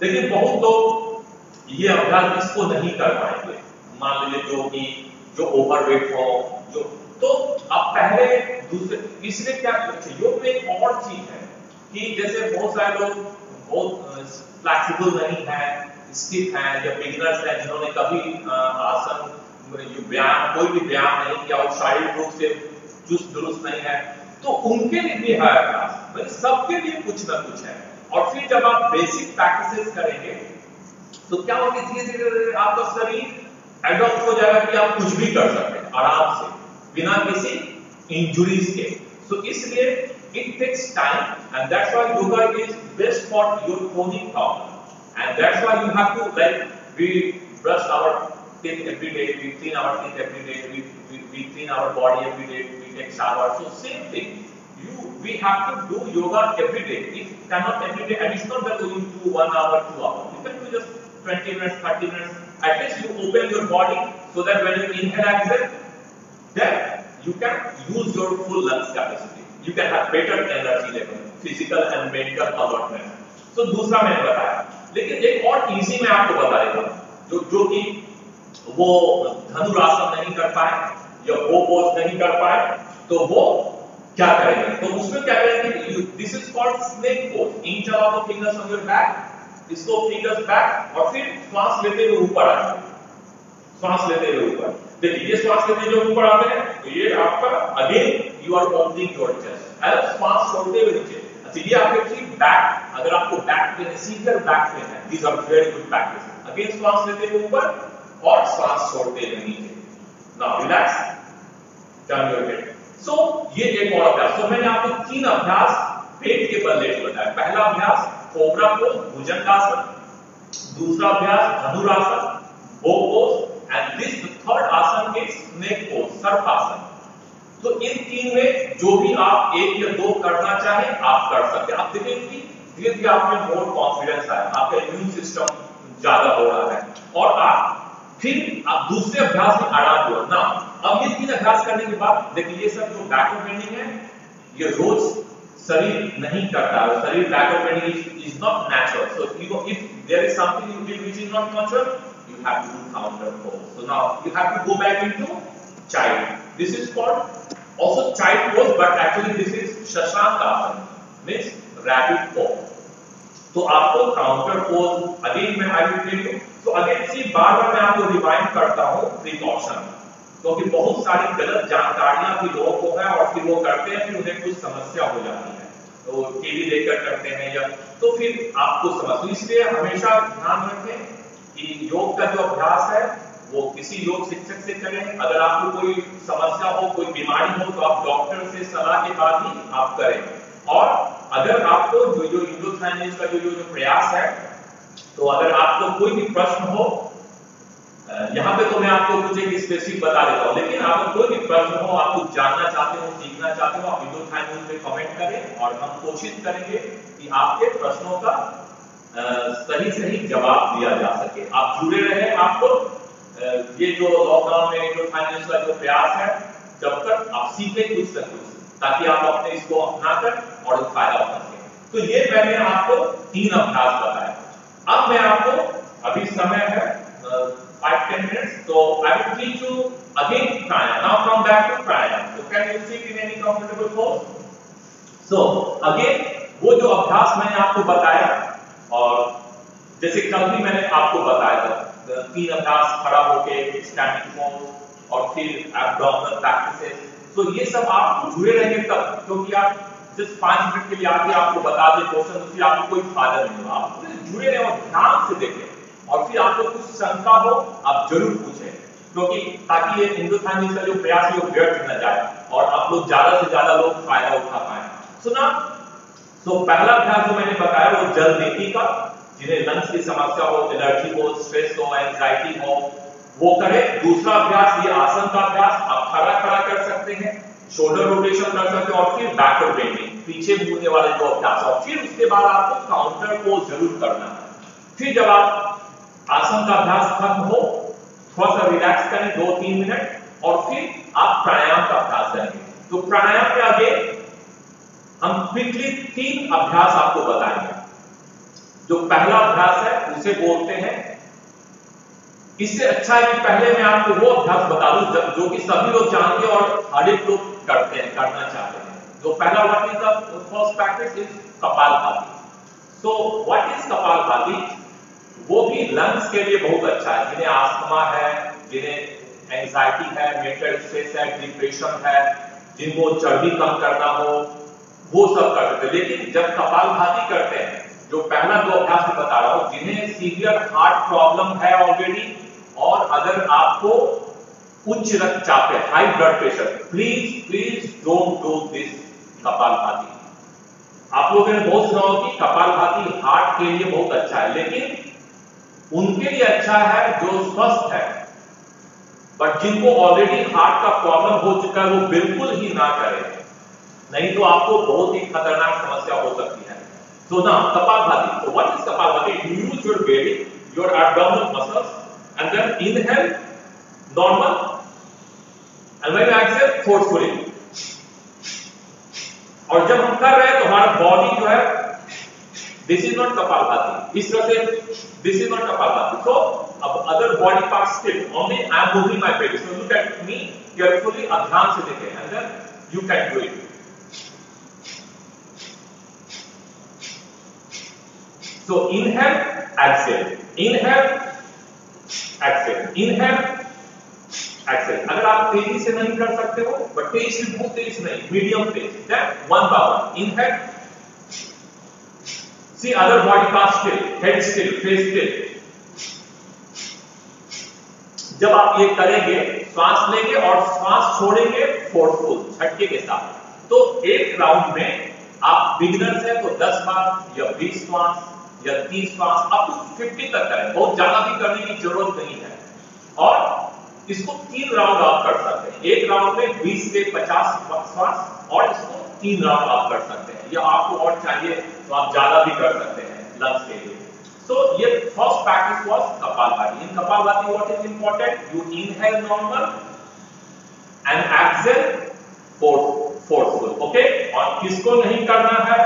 देखिए बहुत लोग ये अभ्यास इसको नहीं कर पाएंगे, मान लीजिए जो ओवरवेट हो, जो तो आप पहले दूसरे इसलिए क्या करते, योग में एक और चीज है कि जैसे बहुत सारे लोग बहुत फ्लेक्सिबल नहीं है, स्टिफ है या बिगिनर्स हैं जिन्होंने कभी आसन व्यायाम कोई भी व्यायाम नहीं किया और शारीरिक रूप से चुस्त दुरुस्त नहीं है, तो उनके लिए भी है अभ्यास, मतलब सबके लिए कुछ ना कुछ है। और फिर जब आप बेसिक प्रैक्टिसेस करेंगे तो क्या होगा, धीरे धीरे आपका शरीर एडॉप्ट हो जाएगा कि आप कुछ भी कर सकते हैं आराम से बिना किसी इंजुरीज के। तो इसलिए it takes time and that's why yoga is best for your chronic problem and that's why you have to like we brush our teeth every day, we clean our teeth every day, we clean our body every day, we take shower. So same thing, you we have to do yoga every day. If cannot every day, and it's not that you do 1 hour, 2 hours. You can do just 20 minutes, 30 minutes. At least you open your body so that when you inhale, exhale, then you can use your full lungs capacity. You can have better energy level, physical and mental alertness. So दूसरा मैंने बताया, लेकिन एक और easy मैं आपको बता देता हूँ, जो कि वो धनुरासन नहीं कर पाए या वो पोज नहीं कर पाए, तो वो क्या करेंगे? तो उसमें क्या करेंगे? This is called snake pose. Inch allow the fingers on your back, इसको फिंगर्स बैक और फिर श्वास लेते हुए ऊपर आए. श्वास लेते हुए ऊपर. देखिए ये श्वास लेते हुए ऊपर आते हैं तो ये आपका again you are opening your chest. अगर श्वास छोड़ते हुए नीचे, अच्छा ये आपके बैक, अगर आपको बैक पेन है, सीवियर बैक पेन है, these are very good practice. Again श्वास लेते हुए ऊपर और श्वास छोड़ते हुए नीचे. Now relax, turn your head. So ये एक और अभ्यास. तो मैंने आपको 3 अभ्यास पेट के बल लेके बताया. पहला अभ्यास कोबरा पोज, भुजंगासन. दूसरा अभ्यास Dhanurasana, bow pose, and this third asana is snake pose, Sarpasana. तो इन 3 में जो भी आप 1 या 2 करना चाहें आप कर सकते हैं. आप देखेंगे कि धीरे धीरे आप में मोर कॉन्फिडेंस आया, आपका इम्यून सिस्टम ज्यादा हो रहा है और फिर आप दूसरे अभ्यास में आराम हो ना. अब ये 3 अभ्यास करने के बाद देखिए ये सब जो बैकवर्ड बेंडिंग है ये रोज शरीर नहीं करता है. शरीर backward bending is not natural. So if there is something you do which is not natural, you have to do counter pose. So now you have to go back into child. This is called also child pose, but actually this is Shashankasan, means rabbit pose. तो आपको counter pose again मैं I will tell you. तो again सी बार-बार मैं आपको remind करता हूं precaution, क्योंकि बहुत सारी गलत जानकारियां भी लोगों को है और फिर वो करते हैं, फिर उन्हें कुछ समस्या हो जाती है. तो टीवी देखकर करते हैं या तो फिर आपको समझ. इसलिए हमेशा ध्यान रखें कि योग का जो अभ्यास है वो किसी योग शिक्षक से करें. अगर आपको कोई समस्या हो, कोई बीमारी हो, तो आप डॉक्टर से सलाह के बाद ही आप करें. और अगर आपको जो इंडोथाइनेज का जो प्रयास है, तो अगर आपको कोई भी प्रश्न हो, यहाँ पे तो मैं आपको कुछ एक स्पेसिफिक बता देता हूँ, लेकिन अगर कोई भी प्रश्न हो, आप कुछ जानना चाहते हो, सीखना चाहते हो, आप इंडोथाइनेज में कमेंट करें और हम कोशिश करेंगे कि आपके प्रश्नों का सही जवाब दिया जा सके. आप जुड़े रहे. आपको ये जो लॉकडाउन में इंडोथाइनेज का जो प्रयास है, जब तक आप सीखें कुछ न कुछ, ताकि आप अपने इसको अपनाकर और फायदा उठा सकें. तो ये मैंने आपको 3 अभ्यास बताए. अब मैं आपको, अभी समय है 5-10 मिनट्स, तो I will teach you again pranayama. Now come back to pranayama. तो can you sit in any comfortable pose. So again वो जो अभ्यास मैंने आपको बताया, और जैसे कल भी मैंने आपको बताया था 3 अभ्यास, खड़ा होके स्टैंडिंग पोज और फिर एब्डोमिनल प्रैक्टिसेस. तो ये सब आप जुड़े रहेंगे तब, क्योंकि आप जस्ट 5 मिनट के लिए आके आपको बता दे क्वेश्चन, तो फिर आपको कोई फायदा नहीं होगा. आप जुड़े रहें और ध्यान से देखें, और फिर आपको कुछ शंका हो आप जरूर पूछें, क्योंकि ताकि ये इंडोथाइनेज का जो प्रयास है वो व्यर्थ न जाए और आप लोग ज्यादा से ज्यादा लोग फायदा उठा पाए. सुना. तो पहला अभ्यास जो मैंने बताया वो जल नीति का, जिन्हें लंग्स की समस्या हो, एलर्जी हो, स्ट्रेस हो, एंजाइटी हो, वो करें. दूसरा अभ्यास ये आसन का अभ्यास, आप खड़ा कर सकते हैं, शोल्डर रोटेशन कर सकते हैं, और फिर बैकवर्ड बेंडिंग, पीछे मुड़ने वाले जो अभ्यास, और फिर उसके बाद आपको काउंटर पोज जरूर करना है. फिर जब आप आसन का अभ्यास खत्म हो, थोड़ा सा रिलैक्स करें 2-3 मिनट, और फिर आप प्राणायाम का अभ्यास करेंगे. तो प्राणायाम में आगे हम क्विकली 3 अभ्यास आपको बताएंगे. जो पहला अभ्यास है उसे बोलते हैं, इससे अच्छा है कि पहले मैं आपको वो अभ्यास बता दूं जो कि सभी लोग जानते हैं और हर एक लोग करते हैं, करना चाहते हैं. जो पहला what is the first practice is kapalbhati. So what is kapalbhati? वो भी लंग्स के लिए बहुत अच्छा है. जिन्हें आस्थमा है, जिन्हें एंजाइटी है, मेंटल स्ट्रेस है, डिप्रेशन है, जिनको चर्बी कम करना हो, वो सब कर सकते हैं. लेकिन जब कपालभाति करते हैं, जो पहला 2 अभ्यास में बता रहा हूं, जिन्हें सीवियर हार्ट प्रॉब्लम है ऑलरेडी, और अगर आपको उच्च रक्तचाप है, high blood pressure, please don't do this kapalbhati. आप लोगों ने बहुत सुना होगा कि कपालभाति हार्ट के लिए बहुत अच्छा है, लेकिन उनके लिए अच्छा है जो स्वस्थ है, बट जिनको ऑलरेडी हार्ट का प्रॉब्लम हो चुका है वो बिल्कुल ही ना करें. नहीं तो आपको बहुत ही खतरनाक समस्या हो सकती है। So now Kapalbhati. So what is Kapalbhati? You use your belly, your abdominal muscles, and then inhale normal, and when you exhale forcefully. और जब हम कर रहे हैं तो हमारा बॉडी जो है, दिस इज नॉट कपालभाति, इस तरह से this is not kapalbhati. So अब other body part still, only I am moving my belly. So look at me carefully, अब ध्यान से देखें, and then you can do it. So inhale, exhale, inhale, exhale, inhale, exhale. अगर आप तेजी से नहीं कर सकते हो, but तेज से बहुत तेज नहीं, medium pace, then one by one. Inhale. See other body parts still, head still, face still. जब आप ये करेंगे, श्वास लेंगे और श्वास छोड़ेंगे फोर्सफुल झटके के साथ, तो एक राउंड में आप बिगिनर्स हैं तो 10 बार या 20 श्वास या 30 श्वास अप टू 50 तक करें, बहुत ज्यादा भी करने की जरूरत नहीं है। और इसको 3 राउंड आप कर सकते हैं, एक राउंड में 20 से 50 श्वास, और इसको 3 राउंड आप कर सकते हैं, या आपको और चाहिए तो आप ज्यादा भी कर सकते हैं लंग्स के लिए। So ये first practice was kapalbhati. In kapalbhati what is important, you inhale normal and exhale forceful, okay. और किसको नहीं करना है,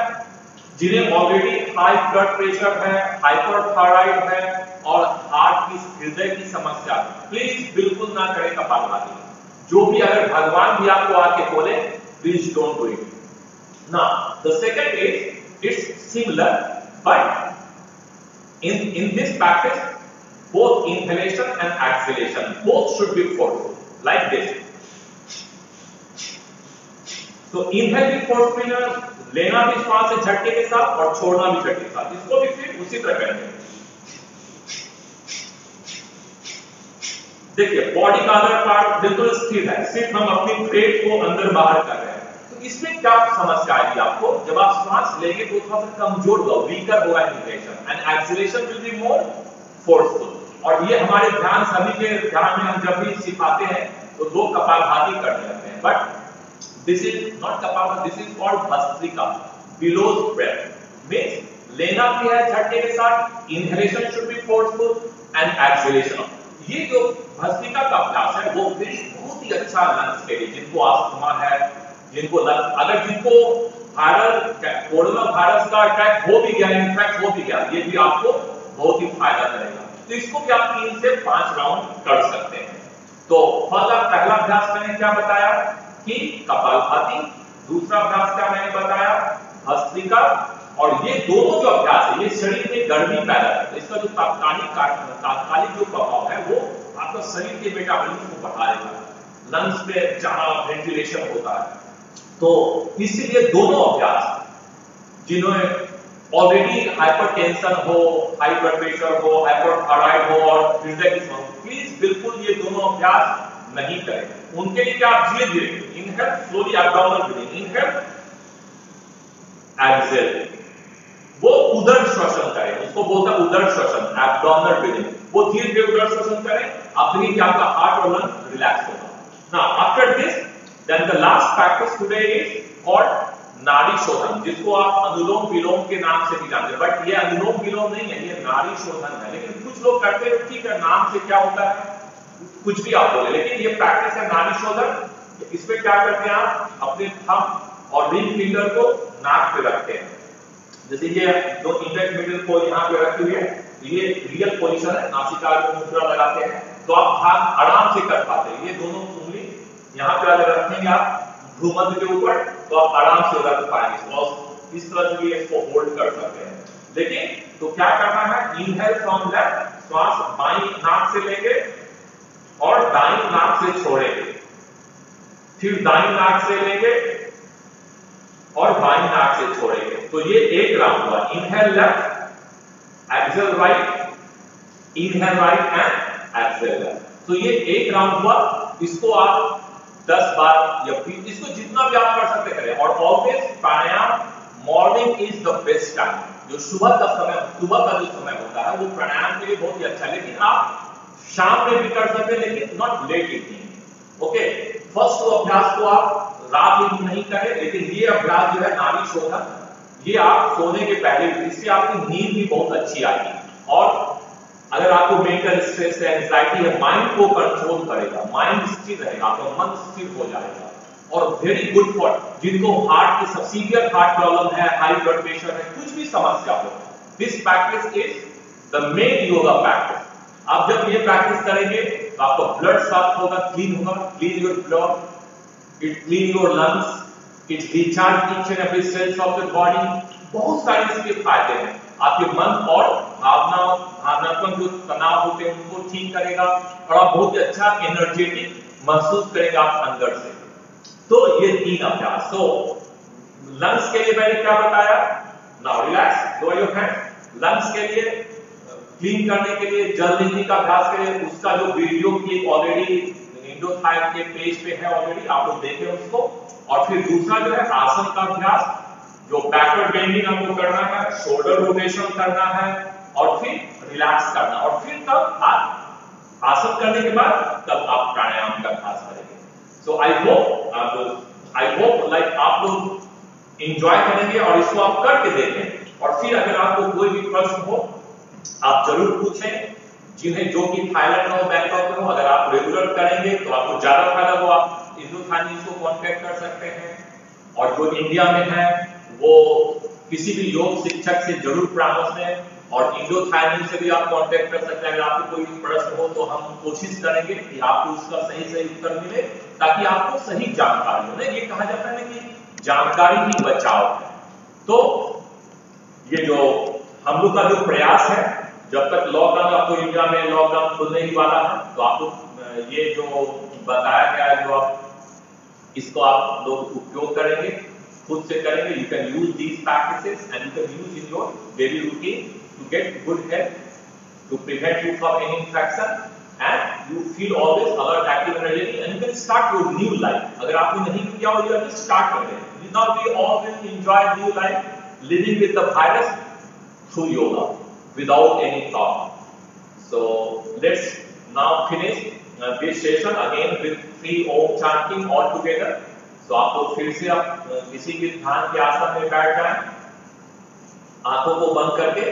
जिन्हें ऑलरेडी हाई ब्लड प्रेशर है, हाइपरथायराइड है और हार्ट की हृदय की समस्या, प्लीज बिल्कुल ना करें कपालभाति। जो भी अगर भगवान भी आपको आके बोले, please don't do it. Now the second is it's similar, but in this practice both inhalation and exhalation both should be forceful, like this. So inhale भी forceful, लेना भी श्वास से झटके के साथ और छोड़ना भी झटके के साथ, इसको भी फिर उसी तरह करेंगे। देखिए बॉडी का अदर पार्ट बिल्कुल स्थिर है, सिर्फ हम अपनी पेट को अंदर बाहर कर रहे हैं। तो इसमें क्या समस्या आएगी आपको, जब आप श्वास लेंगे तो थोड़ा सा कमजोर होगा, वीकर होगा inhalation, and exhalation will be more forceful. और ये हमारे ध्यान सभी के ध्यान में हम जब भी सिखाते हैं तो लोग कपालभाति करने लगते हैं, but this is not kapalbhati, this is called bhastrika, bellows breath. Means लेना भी है झटके के साथ, inhalation should be forceful and exhalation. ये जो भस्त्रिका का अभ्यास है वो बहुत ही अच्छा लंग्स के लिए, जिनको अस्थमा है, जिनको अगर जिनको कोरोना वायरस का अटैक हो भी गया, इन्फेक्ट हो भी गया, ये भी आपको बहुत ही फायदा करेगा। तो इसको भी आप 3 से 5 राउंड कर सकते हैं। तो पहला अभ्यास मैंने क्या बताया कि कपालभाति, दूसरा अभ्यास क्या मैंने बताया भस्त्रिका, और ये दोनों जो अभ्यास है ये शरीर में गर्मी पैदा करते हैं। इसका जो तात्कालिक जो प्रभाव है वो आपका शरीर के मेटाबॉलिज्म को बढ़ाएगा, लंग्स में ज्यादा वेंटिलेशन होता है। तो इसीलिए दोनों अभ्यास, जिन्होंने ऑलरेडी हाइपरटेंशन हो, हाई ब्लड प्रेशर हो, हाइपरथायराइड हो और हृदय की समस्या, प्लीज बिल्कुल ये दोनों अभ्यास नहीं करें। उनके लिए क्या आप धीरे धीरे inhale, slowly abdominal breathing, inhale exhale, वो उदर श्वसन करें, उसको बोलते हैं उदर श्वसन, एब्डोमिनल ब्रीथिंग, वो धीरे धीरे उदर श्वसन करें, आप देखिए कि आपका हार्ट और लंग्स रिलैक्स होगा। Now after this then the last practice today is called नाड़ी शोधन, जिसको आप अनुलोम विलोम के नाम से भी जानते हैं, बट ये अनुलोम विलोम नहीं है, ये नाड़ी शोधन है। लेकिन कुछ लोग करते हैं, ठीक है नाम से क्या होता है कुछ भी आप बोले, लेकिन ये प्रैक्टिस है नाड़ी शोधन। इसमें क्या करते हैं, आप अपने थंब और रिंग फिंगर को नाक पे रखते हैं, जैसे ये दो इंडेक्स मिडिल को यहाँ पे रखी हुई है, ये रियल पोजीशन है, नासिका को मुद्रा लगाते हैं तो आप ध्यान आराम से कर पाते हैं। ये दोनों उंगली यहाँ पे अगर रखेंगे आप भ्रूमध्य के ऊपर तो आप आराम से रख पाएंगे, और इस तरह से इसको होल्ड कर सकते हैं। लेकिन तो क्या करना है, इनहेल फ्रॉम लेफ्ट, श्वास बाईं नाक से लेंगे और दाईं नाक से छोड़ेंगे, फिर दाईं नाक से लेंगे और बाईं नाक से छोड़ेंगे। तो ये एक राउंड हुआ, inhale left, exhale right, inhale right and exhale left. तो ये एक राउंड हुआ, इसको आप 10 बार या 20, इसको जितना भी आप कर सकते करें। और always pranayama morning is the best time, जो सुबह का जो समय होता है वो प्राणायाम के लिए बहुत ही अच्छा है। लेकिन आप शाम में भी कर सकते हैं, लेकिन not let evening, okay. First अभ्यास को आप रात में नहीं करें, लेकिन ये अभ्यास जो है नाड़ी शोधन, ये आप सोने के पहले, इससे आपकी नींद भी बहुत अच्छी आएगी। और अगर आपको मेंटल स्ट्रेस है, एंजाइटी है, माइंड को कंट्रोल करेगा, माइंड स्थिर रहेगा, आपका मन स्थिर हो जाएगा। और वेरी गुड फॉर जिनको हार्ट की सीवियर हार्ट प्रॉब्लम है, हाई ब्लड प्रेशर है, कुछ भी समस्या हो, this practice is the main yoga practice. आप जब ये प्रैक्टिस करेंगे तो आपका ब्लड साफ होगा, क्लीन होगा, clean your blood, it clean your lungs, it recharge each and every cells of your body. बहुत सारे इसके फायदे हैं। आपके मन और भावनात्मक जो तनाव होते हैं उनको ठीक करेगा और आप बहुत अच्छा एनर्जेटिक महसूस करेंगे आप अंदर से। तो ये 3 अभ्यास। तो लंग्स के लिए मैंने क्या बताया, now relax, lower your hand. Lungs के लिए क्लीन करने के लिए जल नीति का अभ्यास करें, उसका जो वीडियो क्लिप ऑलरेडी इंडोथाई के पेज पे है, ऑलरेडी आप लोग देखें उसको। और फिर दूसरा जो है आसन का अभ्यास, जो बैकवर्ड बेंडिंग आपको करना है, शोल्डर रोटेशन करना है और फिर रिलैक्स करना। और फिर तब आप आसन करने के बाद तब आप प्राणायाम का अभ्यास करेंगे। सो आई होप लाइक आप लोग एंजॉय करेंगे और इसको आप करके देखें। और फिर अगर आपको कोई भी प्रश्न हो आप जरूर पूछें, जिन्हें जो कि थाईलैंड में हो, बैंकॉक में हो। अगर आप रेगुलर करेंगे तो आपको ज्यादा फायदा हो, आप इंडोथाई को कांटेक्ट कर सकते हैं। और जो इंडिया में है वो किसी भी योग शिक्षक से जरूर परामर्श लें, और इंडोथाई से भी आप कांटेक्ट कर सकते हैं। अगर आपको कोई प्रश्न हो तो हम कोशिश करेंगे कि आपको उसका सही उत्तर मिले, ताकि आपको सही जानकारी हो। ये कहा जाता है कि जानकारी ही बचाव है। तो ये जो हम लोग का जो प्रयास है, जब तक लॉकडाउन, आपको इंडिया में लॉकडाउन खुलने ही वाला है, तो आपको ये जो बताया गया है, जो आप इसको आप लोग उपयोग करेंगे, खुद से करेंगे। You can use these practices and you can use in your daily routine to get good health, to prevent you from any infection and you feel always alert, active, energetic and you can start your new life. अगर आपने नहीं किया हो, you just start कर दें। Now we all will enjoy new life, living with the virus through yoga without any thought. So let's now finish this session again with 3 Om chanting all together. So आप लोग फिर से आप किसी भी ध्यान के आसन में बैठ जाएं, आंखों को बंद करके,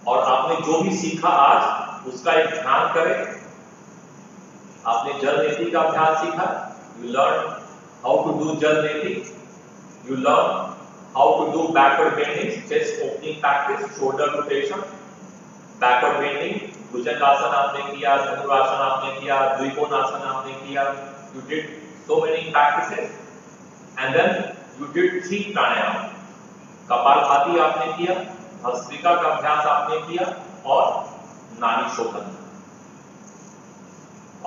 और आपने जो भी सीखा आज उसका एक ध्यान करें। आपने जल नीति का अभ्यास सीखा, you learn how to do jal neti, you learn how to do backward bending, chest opening practice, shoulder rotation, backward bending, bhujangasana आपने किया, धनुरासन आपने किया, द्विकोणासन आपने किया, you did so many practices, and then you did 3 प्राणायाम, कपालभाति आपने किया, भस्त्रिका का अभ्यास आपने किया और नाड़ी शोधन।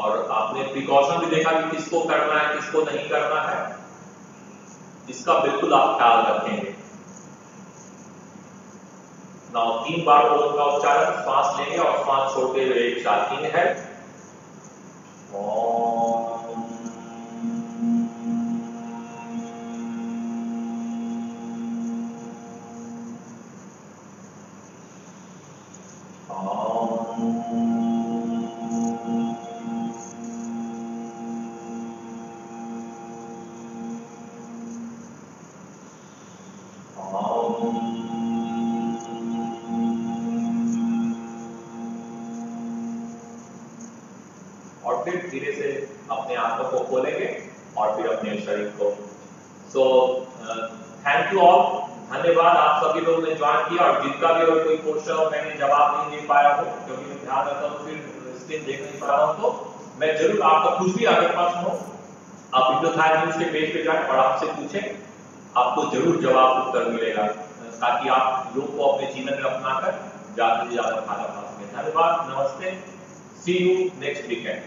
और आपने प्रिकॉशन भी देखा कि किसको करना है, किसको नहीं करना है, इसका बिल्कुल आप ख्याल रखेंगे। नाउ 3 बार ओम का उच्चारण, श्वास लेंगे और श्वास छोड़ते हुए एक साथ इनहेल, धीरे से अपने आंखों को खोलेंगे और फिर अपने शरीर को। सो थैंक यू ऑल, धन्यवाद। आप सभी लोगों ने ज्वाइन किया, और जिनका भी अगर कोई क्वेश्चन और मैंने जवाब नहीं दे पाया हो, क्योंकि मैं ध्यान रखता हूँ फिर स्क्रीन देख नहीं पा रहा हूँ, तो मैं जरूर आपका कुछ भी अगर प्रश्न हो आप इंडोथाई न्यूज़ के पेज पे जाएं और आपसे पूछें, आपको जरूर जवाब उत्तर मिलेगा, ताकि आप योग को अपने जीवन में अपनाकर ज्यादा से ज्यादा फायदा पा सकें। धन्यवाद, नमस्ते, सी यू नेक्स्ट वीकेंड।